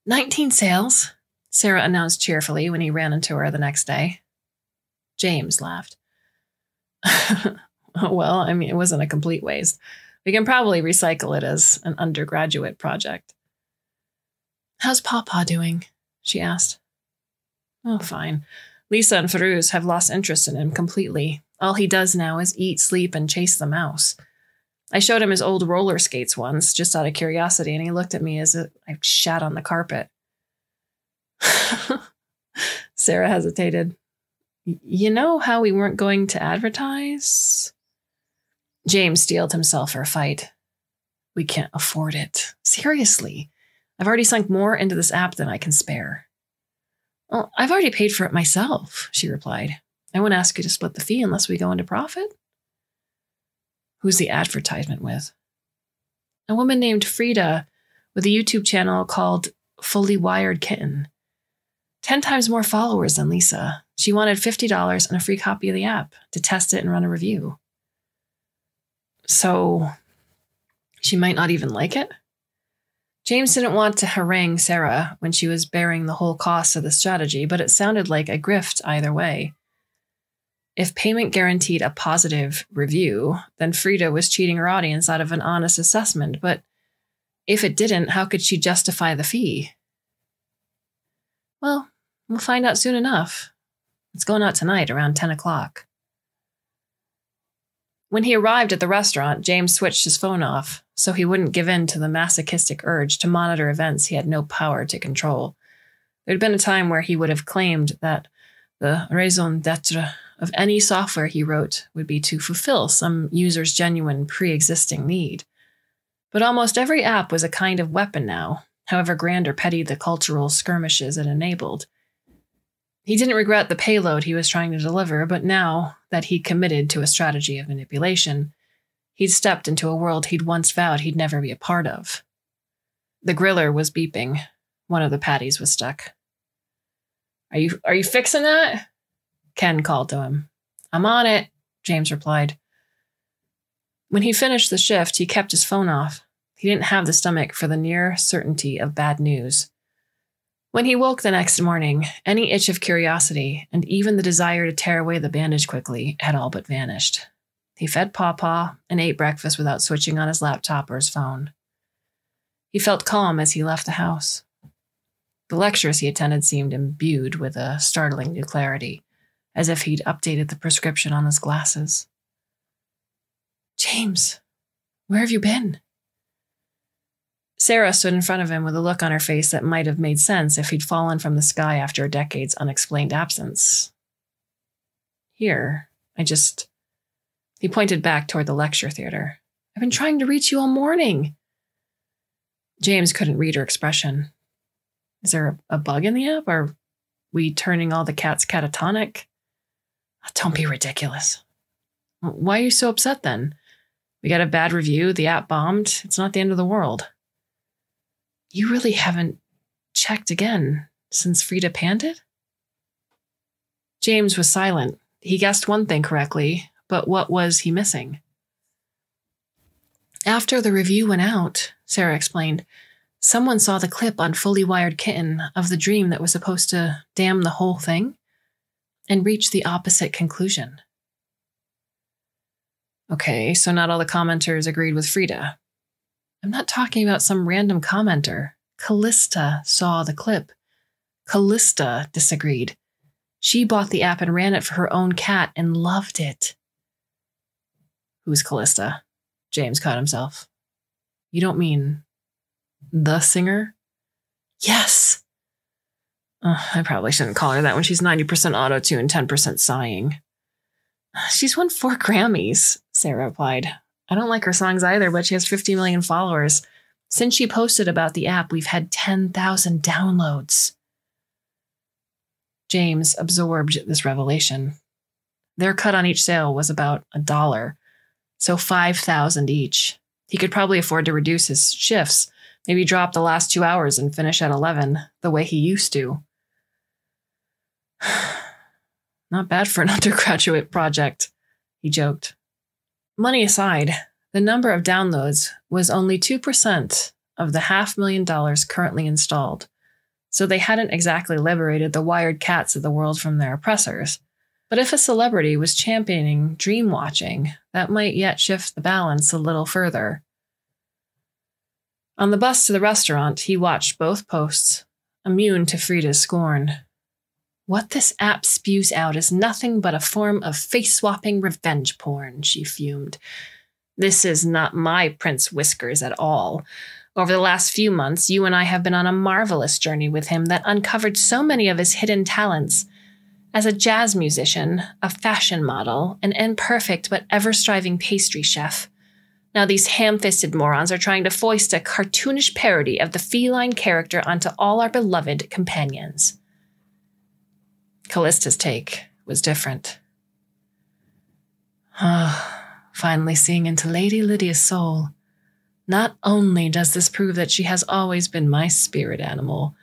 19 sales, Sarah announced cheerfully when he ran into her the next day. James laughed. Well, it wasn't a complete waste. We can probably recycle it as an undergraduate project. How's Paw Paw doing? She asked. Oh, fine. Lisa and Farouz have lost interest in him completely. All he does now is eat, sleep, and chase the mouse. I showed him his old roller skates once, just out of curiosity, and he looked at me as if I shat on the carpet. Sarah hesitated. You know how we weren't going to advertise? James steeled himself for a fight. We can't afford it. Seriously. I've already sunk more into this app than I can spare. Well, I've already paid for it myself, she replied. I won't ask you to split the fee unless we go into profit. Who's the advertisement with? A woman named Frida with a YouTube channel called Fully Wired Kitten. 10 times more followers than Lisa. She wanted $50 and a free copy of the app to test it and run a review. So she might not even like it? James didn't want to harangue Sarah when she was bearing the whole cost of the strategy, but it sounded like a grift either way. If payment guaranteed a positive review, then Frida was cheating her audience out of an honest assessment. But if it didn't, how could she justify the fee? Well, we'll find out soon enough. It's going out tonight around 10 o'clock. When he arrived at the restaurant, James switched his phone off so he wouldn't give in to the masochistic urge to monitor events he had no power to control. There'd been a time where he would have claimed that the raison d'etre of any software he wrote would be to fulfill some user's genuine pre-existing need. But almost every app was a kind of weapon now, however grand or petty the cultural skirmishes it enabled. He didn't regret the payload he was trying to deliver, but now that he'd committed to a strategy of manipulation, he'd stepped into a world he'd once vowed he'd never be a part of. The griller was beeping. One of the patties was stuck. Are you fixing that? Ken called to him. I'm on it, James replied. When he finished the shift, he kept his phone off. He didn't have the stomach for the near certainty of bad news. When he woke the next morning, any itch of curiosity and even the desire to tear away the bandage quickly had all but vanished. He fed Pawpaw and ate breakfast without switching on his laptop or his phone. He felt calm as he left the house. The lectures he attended seemed imbued with a startling new clarity, as if he'd updated the prescription on his glasses. James, where have you been? Sarah stood in front of him with a look on her face that might have made sense if he'd fallen from the sky after a decade's unexplained absence. Here, He pointed back toward the lecture theater. I've been trying to reach you all morning. James couldn't read her expression. Is there a bug in the app? Are we turning all the cats catatonic? Oh, don't be ridiculous. Why are you so upset then? We got a bad review, the app bombed. It's not the end of the world. You really haven't checked again since Frida panned it? James was silent. He guessed one thing correctly, but what was he missing? After the review went out, Sarah explained, someone saw the clip on Fully Wired Kitten of the dream that was supposed to damn the whole thing and reached the opposite conclusion. Okay, so not all the commenters agreed with Frida. I'm not talking about some random commenter. Callista saw the clip. Callista disagreed. She bought the app and ran it for her own cat and loved it. Who's Callista? James caught himself. You don't mean the singer? Yes. I probably shouldn't call her that when she's 90% auto-tune, 10% sighing. She's won 4 Grammys, Sarah replied. I don't like her songs either, but she has 50 million followers. Since she posted about the app, we've had 10,000 downloads. James absorbed this revelation. Their cut on each sale was about $1, so 5,000 each. He could probably afford to reduce his shifts, maybe drop the last 2 hours and finish at 11, the way he used to. Not bad for an undergraduate project, he joked. Money aside, the number of downloads was only 2% of the $500,000 currently installed, so they hadn't exactly liberated the wired cats of the world from their oppressors. But if a celebrity was championing dream watching, that might yet shift the balance a little further. On the bus to the restaurant, he watched both posts, immune to Frida's scorn. What this app spews out is nothing but a form of face-swapping revenge porn, she fumed. This is not my Prince Whiskers at all. Over the last few months, you and I have been on a marvelous journey with him that uncovered so many of his hidden talents. As a jazz musician, a fashion model, an imperfect but ever-striving pastry chef. Now these ham-fisted morons are trying to foist a cartoonish parody of the feline character onto all our beloved companions. Callista's take was different. Finally seeing into Lady Lydia's soul. Not only does this prove that she has always been my spirit animal,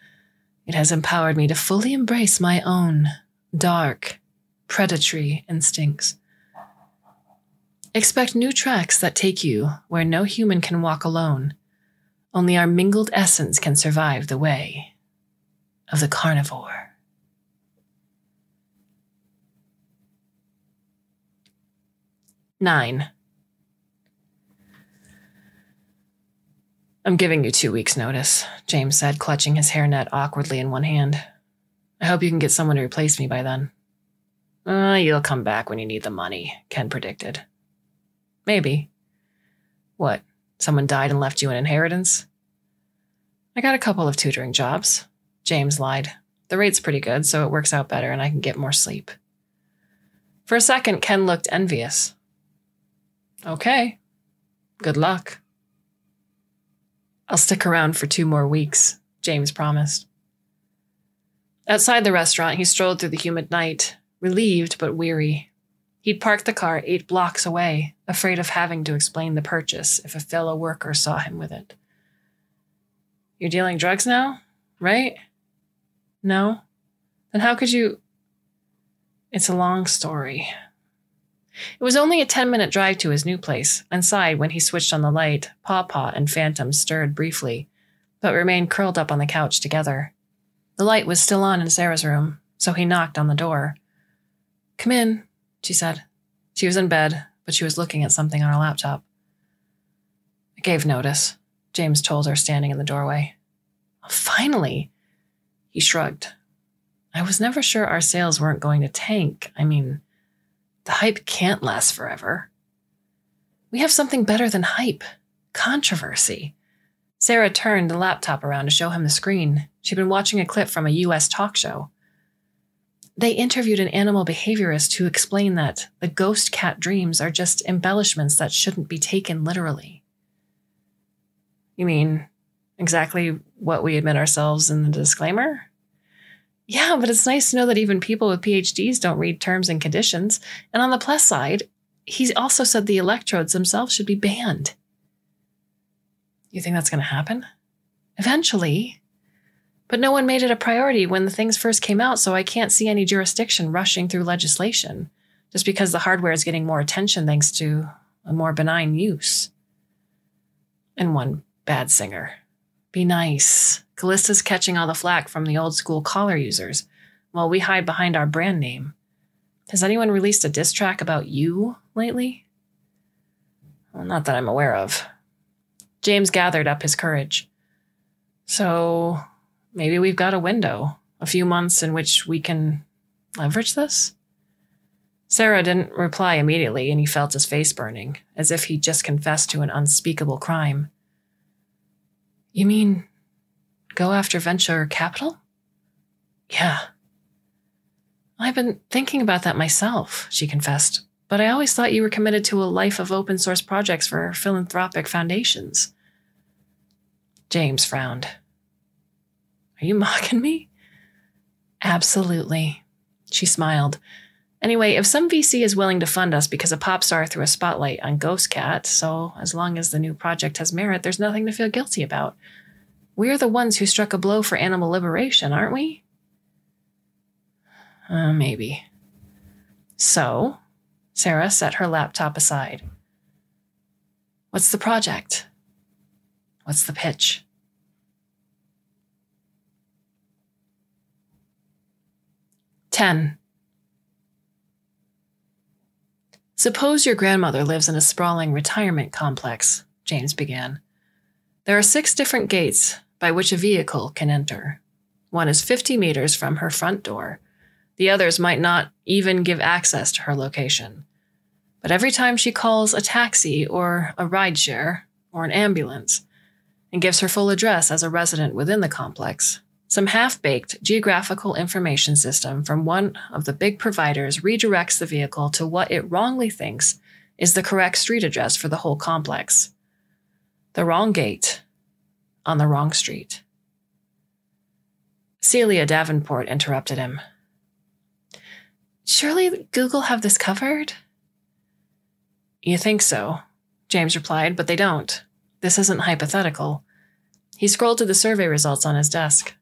It has empowered me to fully embrace my own dark, predatory instincts. Expect new tracks that take you where no human can walk alone. Only our mingled essence can survive the way of the carnivore. 9. I'm giving you 2 weeks' notice, James said, clutching his hairnet awkwardly in one hand. I hope you can get someone to replace me by then. You'll come back when you need the money, Ken predicted. Maybe. What, someone died and left you an inheritance? I got a couple of tutoring jobs, James lied. The rate's pretty good, so it works out better and I can get more sleep. For a second, Ken looked envious. Okay. Good luck. I'll stick around for 2 more weeks, James promised. Outside the restaurant, he strolled through the humid night, relieved but weary. He'd parked the car 8 blocks away, afraid of having to explain the purchase if a fellow worker saw him with it. You're dealing drugs now, right? No? Then how could you... It's a long story. It was only a 10-minute drive to his new place. Inside, when he switched on the light, Pawpaw and Phantom stirred briefly, but remained curled up on the couch together. The light was still on in Sarah's room, so he knocked on the door. Come in, she said. She was in bed, but she was looking at something on her laptop. I gave notice, James told her, standing in the doorway. Finally, he shrugged. I was never sure our sales weren't going to tank. I mean, the hype can't last forever. We have something better than hype. Controversy. Sarah turned the laptop around to show him the screen. She'd been watching a clip from a U.S. talk show. They interviewed an animal behaviorist who explained that the ghost cat dreams are just embellishments that shouldn't be taken literally. You mean exactly what we admit ourselves in the disclaimer? Yeah, but it's nice to know that even people with PhDs don't read terms and conditions. And on the plus side, he also said the electrodes themselves should be banned. You think that's going to happen? Eventually. But no one made it a priority when the things first came out, so I can't see any jurisdiction rushing through legislation, just because the hardware is getting more attention thanks to a more benign use. And one bad singer. Be nice. Callista's catching all the flack from the old school collar users, while we hide behind our brand name. Has anyone released a diss track about you lately? Well, not that I'm aware of. James gathered up his courage. So maybe we've got a window, a few months in which we can leverage this? Sarah didn't reply immediately, and he felt his face burning, as if he'd just confessed to an unspeakable crime. You mean go after venture capital? Yeah. I've been thinking about that myself, she confessed, but I always thought you were committed to a life of open source projects for philanthropic foundations. James frowned. Are you mocking me? Absolutely. She smiled. Anyway, if some VC is willing to fund us because a pop star threw a spotlight on Ghost Cat, so as long as the new project has merit, there's nothing to feel guilty about. We're the ones who struck a blow for animal liberation, aren't we? Maybe. So, Sarah set her laptop aside. What's the project? What's the pitch? "10. Suppose your grandmother lives in a sprawling retirement complex, James began. There are 6 different gates by which a vehicle can enter. One is 50 meters from her front door. The others might not even give access to her location. But every time she calls a taxi or a rideshare or an ambulance and gives her full address as a resident within the complex, some half-baked geographical information system from one of the big providers redirects the vehicle to what it wrongly thinks is the correct street address for the whole complex. The wrong gate on the wrong street." Celia Davenport interrupted him. Surely Google have this covered? You think so, James replied, but they don't. This isn't hypothetical. He scrolled to the survey results on his desk.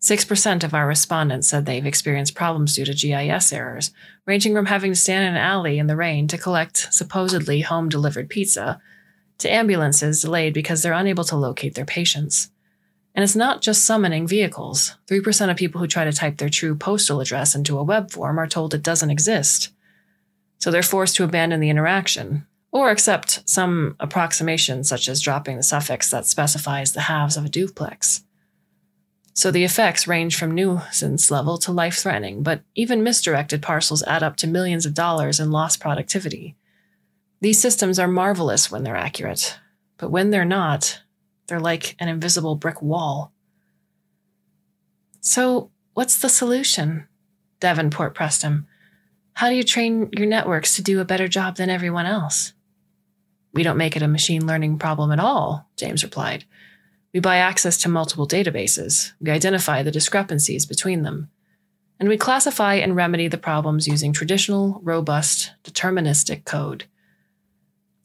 6% of our respondents said they've experienced problems due to GIS errors, ranging from having to stand in an alley in the rain to collect supposedly home-delivered pizza, to ambulances delayed because they're unable to locate their patients. And it's not just summoning vehicles. 3% of people who try to type their true postal address into a web form are told it doesn't exist. So they're forced to abandon the interaction, or accept some approximation such as dropping the suffix that specifies the halves of a duplex. So the effects range from nuisance level to life-threatening, but even misdirected parcels add up to millions of dollars in lost productivity. These systems are marvelous when they're accurate, but when they're not, they're like an invisible brick wall. So what's the solution? Davenport pressed him. How do you train your networks to do a better job than everyone else? We don't make it a machine learning problem at all, James replied. We buy access to multiple databases. We identify the discrepancies between them. And we classify and remedy the problems using traditional, robust, deterministic code.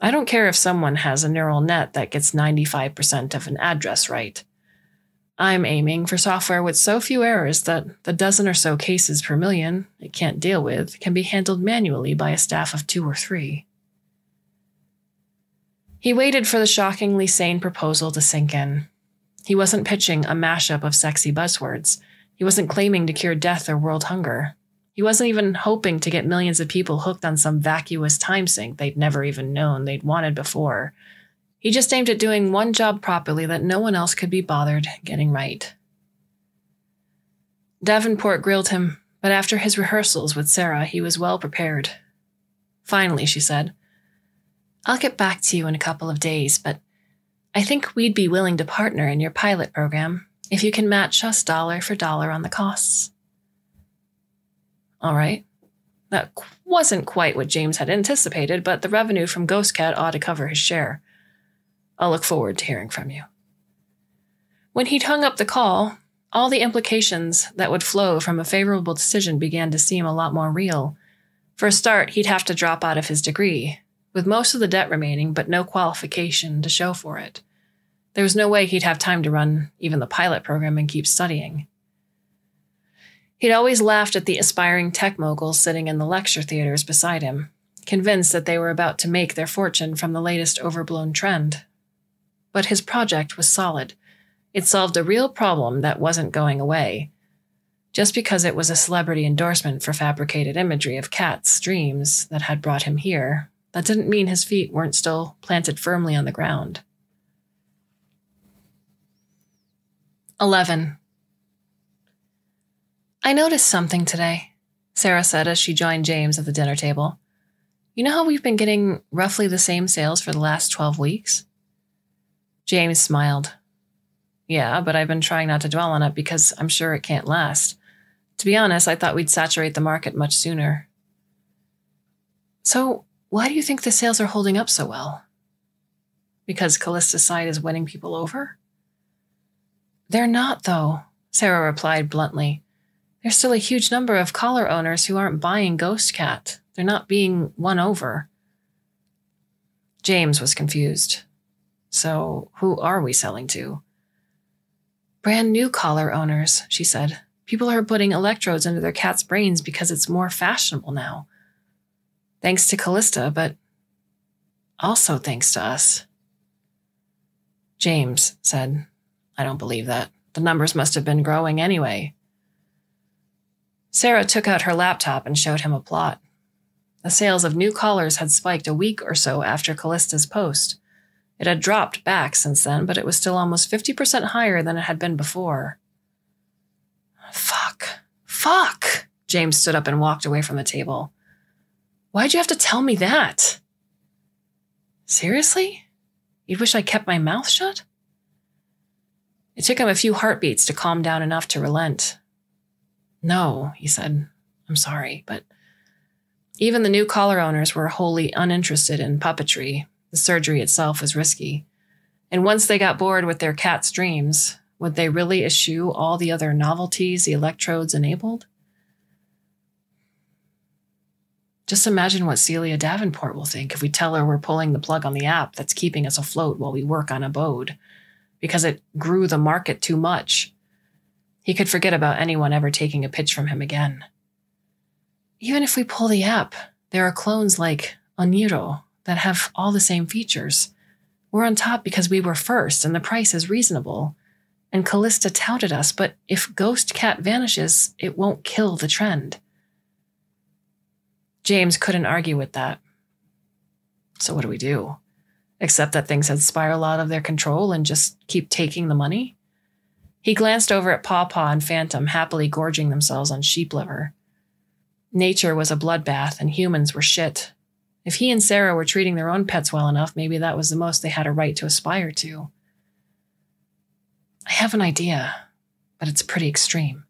I don't care if someone has a neural net that gets 95% of an address right. I'm aiming for software with so few errors that the dozen or so cases per million it can't deal with can be handled manually by a staff of 2 or 3. He waited for the shockingly sane proposal to sink in. He wasn't pitching a mashup of sexy buzzwords. He wasn't claiming to cure death or world hunger. He wasn't even hoping to get millions of people hooked on some vacuous time sink they'd never even known they'd wanted before. He just aimed at doing one job properly that no one else could be bothered getting right. Davenport grilled him, but after his rehearsals with Sarah, he was well prepared. Finally, she said, I'll get back to you in a couple of days, but I think we'd be willing to partner in your pilot program if you can match us dollar for dollar on the costs. All right. That wasn't quite what James had anticipated, but the revenue from Ghost Cat ought to cover his share. I'll look forward to hearing from you. When he'd hung up the call, all the implications that would flow from a favorable decision began to seem a lot more real. For a start, he'd have to drop out of his degree, with most of the debt remaining but no qualification to show for it. There was no way he'd have time to run even the pilot program and keep studying. He'd always laughed at the aspiring tech moguls sitting in the lecture theaters beside him, convinced that they were about to make their fortune from the latest overblown trend. But his project was solid. It solved a real problem that wasn't going away. Just because it was a celebrity endorsement for fabricated imagery of cats' dreams that had brought him here, that didn't mean his feet weren't still planted firmly on the ground. 11. I noticed something today, Sarah said as she joined James at the dinner table. You know how we've been getting roughly the same sales for the last 12 weeks? James smiled. Yeah, but I've been trying not to dwell on it because I'm sure it can't last. To be honest, I thought we'd saturate the market much sooner. So, why do you think the sales are holding up so well? Because Callista's side is winning people over? They're not, though, Sarah replied bluntly. There's still a huge number of collar owners who aren't buying Ghost Cat. They're not being won over. James was confused. So, who are we selling to? Brand new collar owners, she said. People are putting electrodes into their cats' brains because it's more fashionable now. Thanks to Callista, but also thanks to us. James said, I don't believe that. The numbers must have been growing anyway. Sarah took out her laptop and showed him a plot. The sales of new collars had spiked a week or so after Callista's post. It had dropped back since then, but it was still almost 50% higher than it had been before. Fuck! James stood up and walked away from the table. Why'd you have to tell me that? Seriously? You'd wish I kept my mouth shut? It took him a few heartbeats to calm down enough to relent. No, he said. I'm sorry, but even the new collar owners were wholly uninterested in puppetry. The surgery itself was risky. And once they got bored with their cat's dreams, would they really eschew all the other novelties the electrodes enabled? Just imagine what Celia Davenport will think if we tell her we're pulling the plug on the app that's keeping us afloat while we work on Abode, because it grew the market too much. He could forget about anyone ever taking a pitch from him again. Even if we pull the app, there are clones like Oniro that have all the same features. We're on top because we were first and the price is reasonable. And Callista touted us, but if Ghost Cat vanishes, it won't kill the trend. James couldn't argue with that. So what do we do? Accept that things had spiraled out of their control and just keep taking the money? He glanced over at Paw Paw and Phantom happily gorging themselves on sheep liver. Nature was a bloodbath and humans were shit. If he and Sarah were treating their own pets well enough, maybe that was the most they had a right to aspire to. I have an idea, but it's pretty extreme.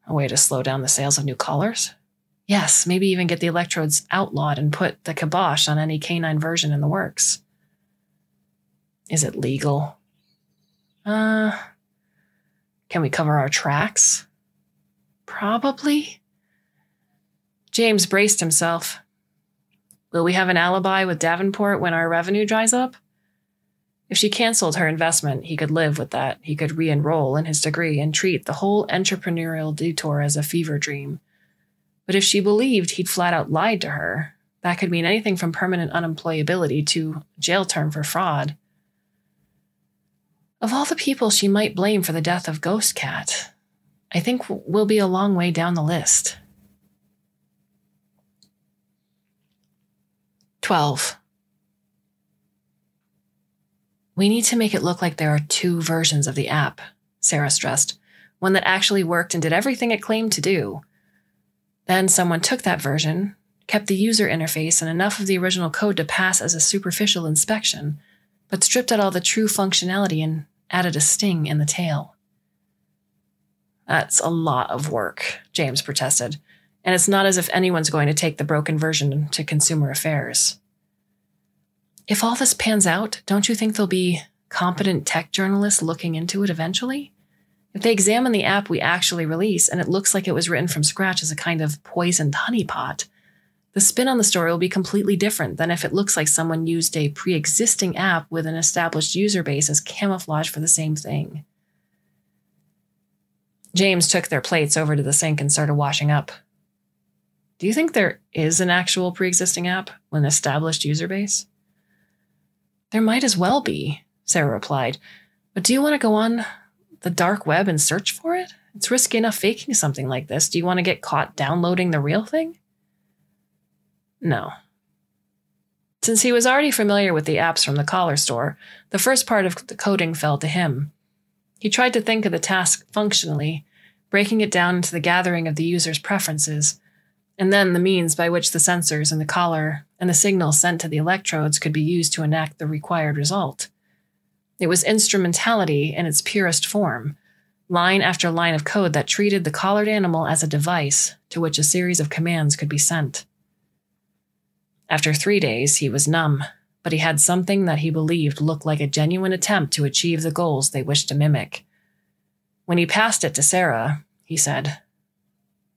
A way to slow down the sales of new collars? Yes, maybe even get the electrodes outlawed and put the kibosh on any canine version in the works. Is it legal? Can we cover our tracks? Probably. James braced himself. Will we have an alibi with Davenport when our revenue dries up? If she canceled her investment, he could live with that. He could re-enroll in his degree and treat the whole entrepreneurial detour as a fever dream. But if she believed he'd flat out lied to her, that could mean anything from permanent unemployability to jail term for fraud. Of all the people she might blame for the death of Ghost Cat, I think we'll be a long way down the list. 12. We need to make it look like there are two versions of the app, Sarah stressed. One that actually worked and did everything it claimed to do. Then someone took that version, kept the user interface and enough of the original code to pass as a superficial inspection, but stripped out all the true functionality and added a sting in the tail. That's a lot of work, James protested, and it's not as if anyone's going to take the broken version to consumer affairs. If all this pans out, don't you think there'll be competent tech journalists looking into it eventually? If they examine the app we actually release and it looks like it was written from scratch as a kind of poisoned honeypot, the spin on the story will be completely different than if it looks like someone used a pre-existing app with an established user base as camouflage for the same thing. James took their plates over to the sink and started washing up. Do you think there is an actual pre-existing app with an established user base? There might as well be, Sarah replied. But do you want to go on the dark web and search for it? It's risky enough faking something like this. Do you want to get caught downloading the real thing? No. Since he was already familiar with the apps from the collar store, the first part of the coding fell to him. He tried to think of the task functionally, breaking it down into the gathering of the user's preferences, and then the means by which the sensors in the collar and the signals sent to the electrodes could be used to enact the required result. It was instrumentality in its purest form, line after line of code that treated the collared animal as a device to which a series of commands could be sent. After 3 days, he was numb, but he had something that he believed looked like a genuine attempt to achieve the goals they wished to mimic. When he passed it to Sarah, he said,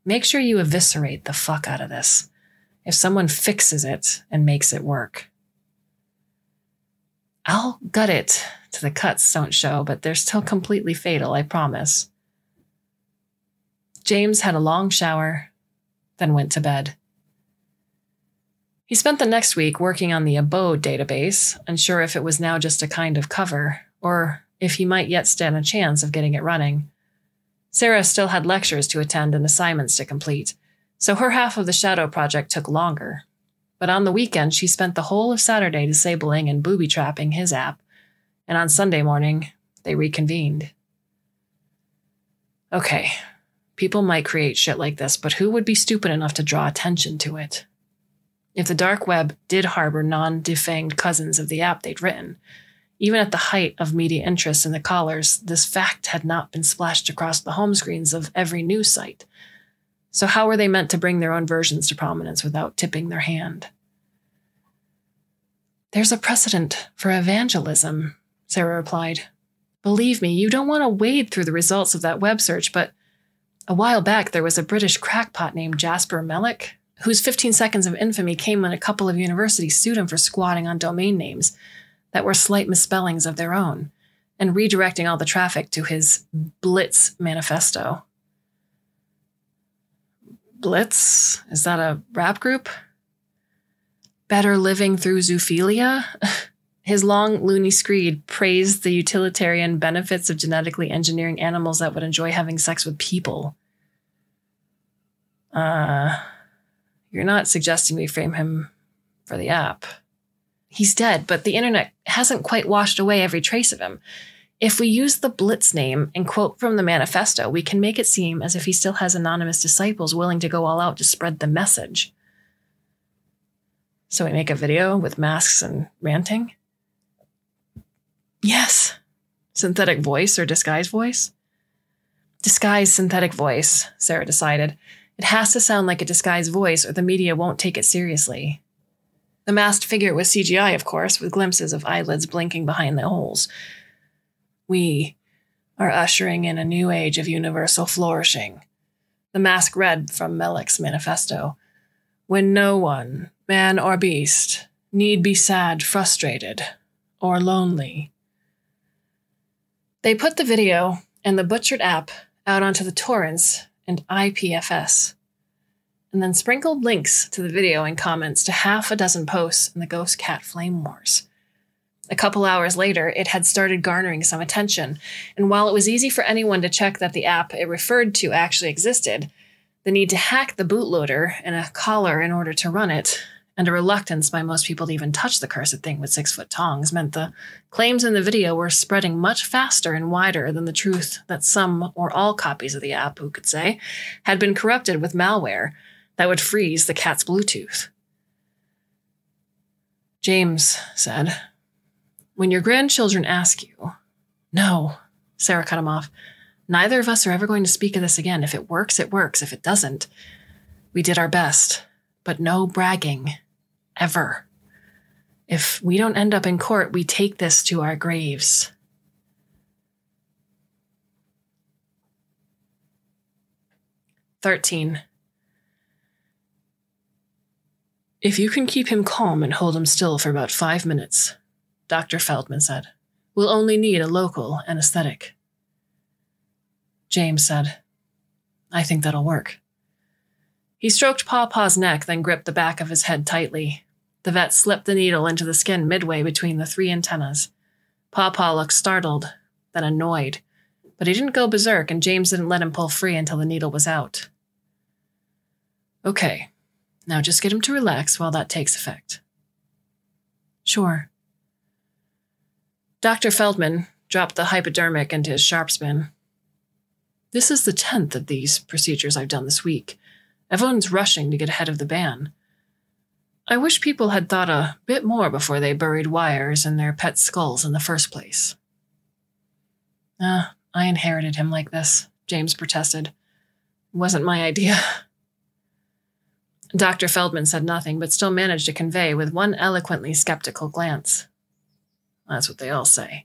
"Make sure you eviscerate the fuck out of this. If someone fixes it and makes it work." "I'll gut it till the cuts don't show, but they're still completely fatal, I promise." James had a long shower, then went to bed. He spent the next week working on the abode database, unsure if it was now just a kind of cover, or if he might yet stand a chance of getting it running. Sarah still had lectures to attend and assignments to complete, so her half of the shadow project took longer. But on the weekend, she spent the whole of Saturday disabling and booby-trapping his app, and on Sunday morning, they reconvened. Okay, people might create shit like this, but who would be stupid enough to draw attention to it? If the dark web did harbor non-defanged cousins of the app they'd written, even at the height of media interest in the collars, this fact had not been splashed across the home screens of every news site. So how were they meant to bring their own versions to prominence without tipping their hand? "There's a precedent for evangelism," Sarah replied. "Believe me, you don't want to wade through the results of that web search, but a while back there was a British crackpot named Jasper Mellick, whose 15 seconds of infamy came when a couple of universities sued him for squatting on domain names that were slight misspellings of their own. and redirecting all the traffic to his Blitz manifesto. Blitz? Is that a rap group? Better living through zoophilia? His long, loony screed praised the utilitarian benefits of genetically engineering animals that would enjoy having sex with people. You're not suggesting we frame him for the app. He's dead, but the internet hasn't quite washed away every trace of him. If we use the Blitz name and quote from the manifesto, we can make it seem as if he still has anonymous disciples willing to go all out to spread the message. So we make a video with masks and ranting? Yes. Synthetic voice or disguised voice? Disguised synthetic voice, Sarah decided. It has to sound like a disguised voice or the media won't take it seriously. The masked figure was CGI, of course, with glimpses of eyelids blinking behind the holes. We are ushering in a new age of universal flourishing. The mask read from Melek's manifesto. When no one, man or beast, need be sad, frustrated, or lonely. They put the video and the butchered app out onto the torrents and IPFS, and then sprinkled links to the video and comments to half a dozen posts in the Ghost Cat Flame Wars. A couple hours later, it had started garnering some attention, and while it was easy for anyone to check that the app it referred to actually existed, the need to hack the bootloader and a collar in order to run it, and a reluctance by most people to even touch the cursed thing with 6-foot tongs meant the claims in the video were spreading much faster and wider than the truth that some or all copies of the app, who could say, had been corrupted with malware that would freeze the cat's Bluetooth. James said, "When your grandchildren ask you..." "No," Sarah cut him off. "Neither of us are ever going to speak of this again. If it works, it works. If it doesn't, we did our best. But no bragging. Ever. If we don't end up in court, we take this to our graves." 13. "If you can keep him calm and hold him still for about 5 minutes, Dr. Feldman said, we'll only need a local anesthetic." James said, "I think that'll work." He stroked Pawpaw's neck, then gripped the back of his head tightly. The vet slipped the needle into the skin midway between the 3 antennas. Pawpaw looked startled, then annoyed, but he didn't go berserk, and James didn't let him pull free until the needle was out. "Okay, now just get him to relax while that takes effect." "Sure." Dr. Feldman dropped the hypodermic into his sharp spin. "This is the 10th of these procedures I've done this week. Everyone's rushing to get ahead of the ban. I wish people had thought a bit more before they buried wires in their pet skulls in the first place." I inherited him like this," James protested. "It wasn't my idea." Dr. Feldman said nothing, but still managed to convey with one eloquently skeptical glance. "That's what they all say."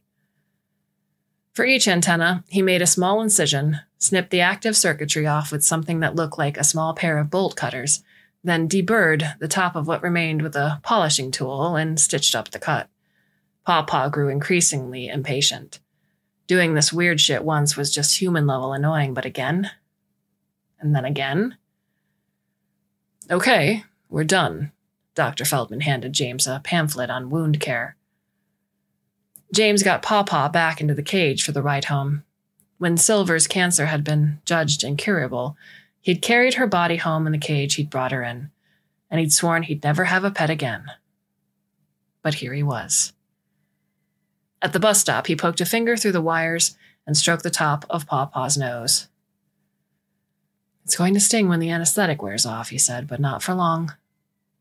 For each antenna, he made a small incision, snipped the active circuitry off with something that looked like a small pair of bolt cutters, then deburred the top of what remained with a polishing tool and stitched up the cut. Pawpaw grew increasingly impatient. Doing this weird shit once was just human-level annoying, but again? And then again? "Okay, we're done." Dr. Feldman handed James a pamphlet on wound care. James got Pawpaw back into the cage for the ride home. When Silver's cancer had been judged incurable, he'd carried her body home in the cage he'd brought her in, and he'd sworn he'd never have a pet again. But here he was. At the bus stop, he poked a finger through the wires and stroked the top of Pawpaw's nose. "It's going to sting when the anesthetic wears off," he said, "but not for long.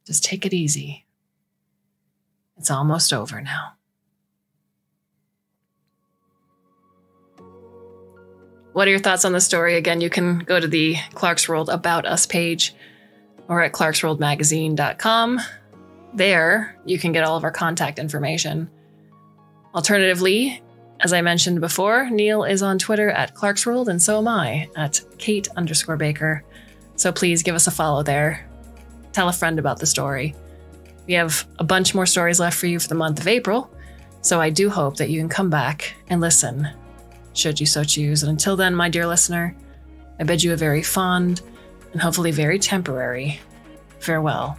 Just take it easy. It's almost over now." What are your thoughts on the story? Again, you can go to the Clarkesworld About Us page or at clarksworldmagazine.com. There, you can get all of our contact information. Alternatively, as I mentioned before, Neil is on Twitter at Clarkesworld, and so am I at Kate_Baker. So please give us a follow there. Tell a friend about the story. We have a bunch more stories left for you for the month of April, So I do hope that you can come back and listen, should you so choose. And until then, my dear listener, I bid you a very fond and hopefully very temporary farewell.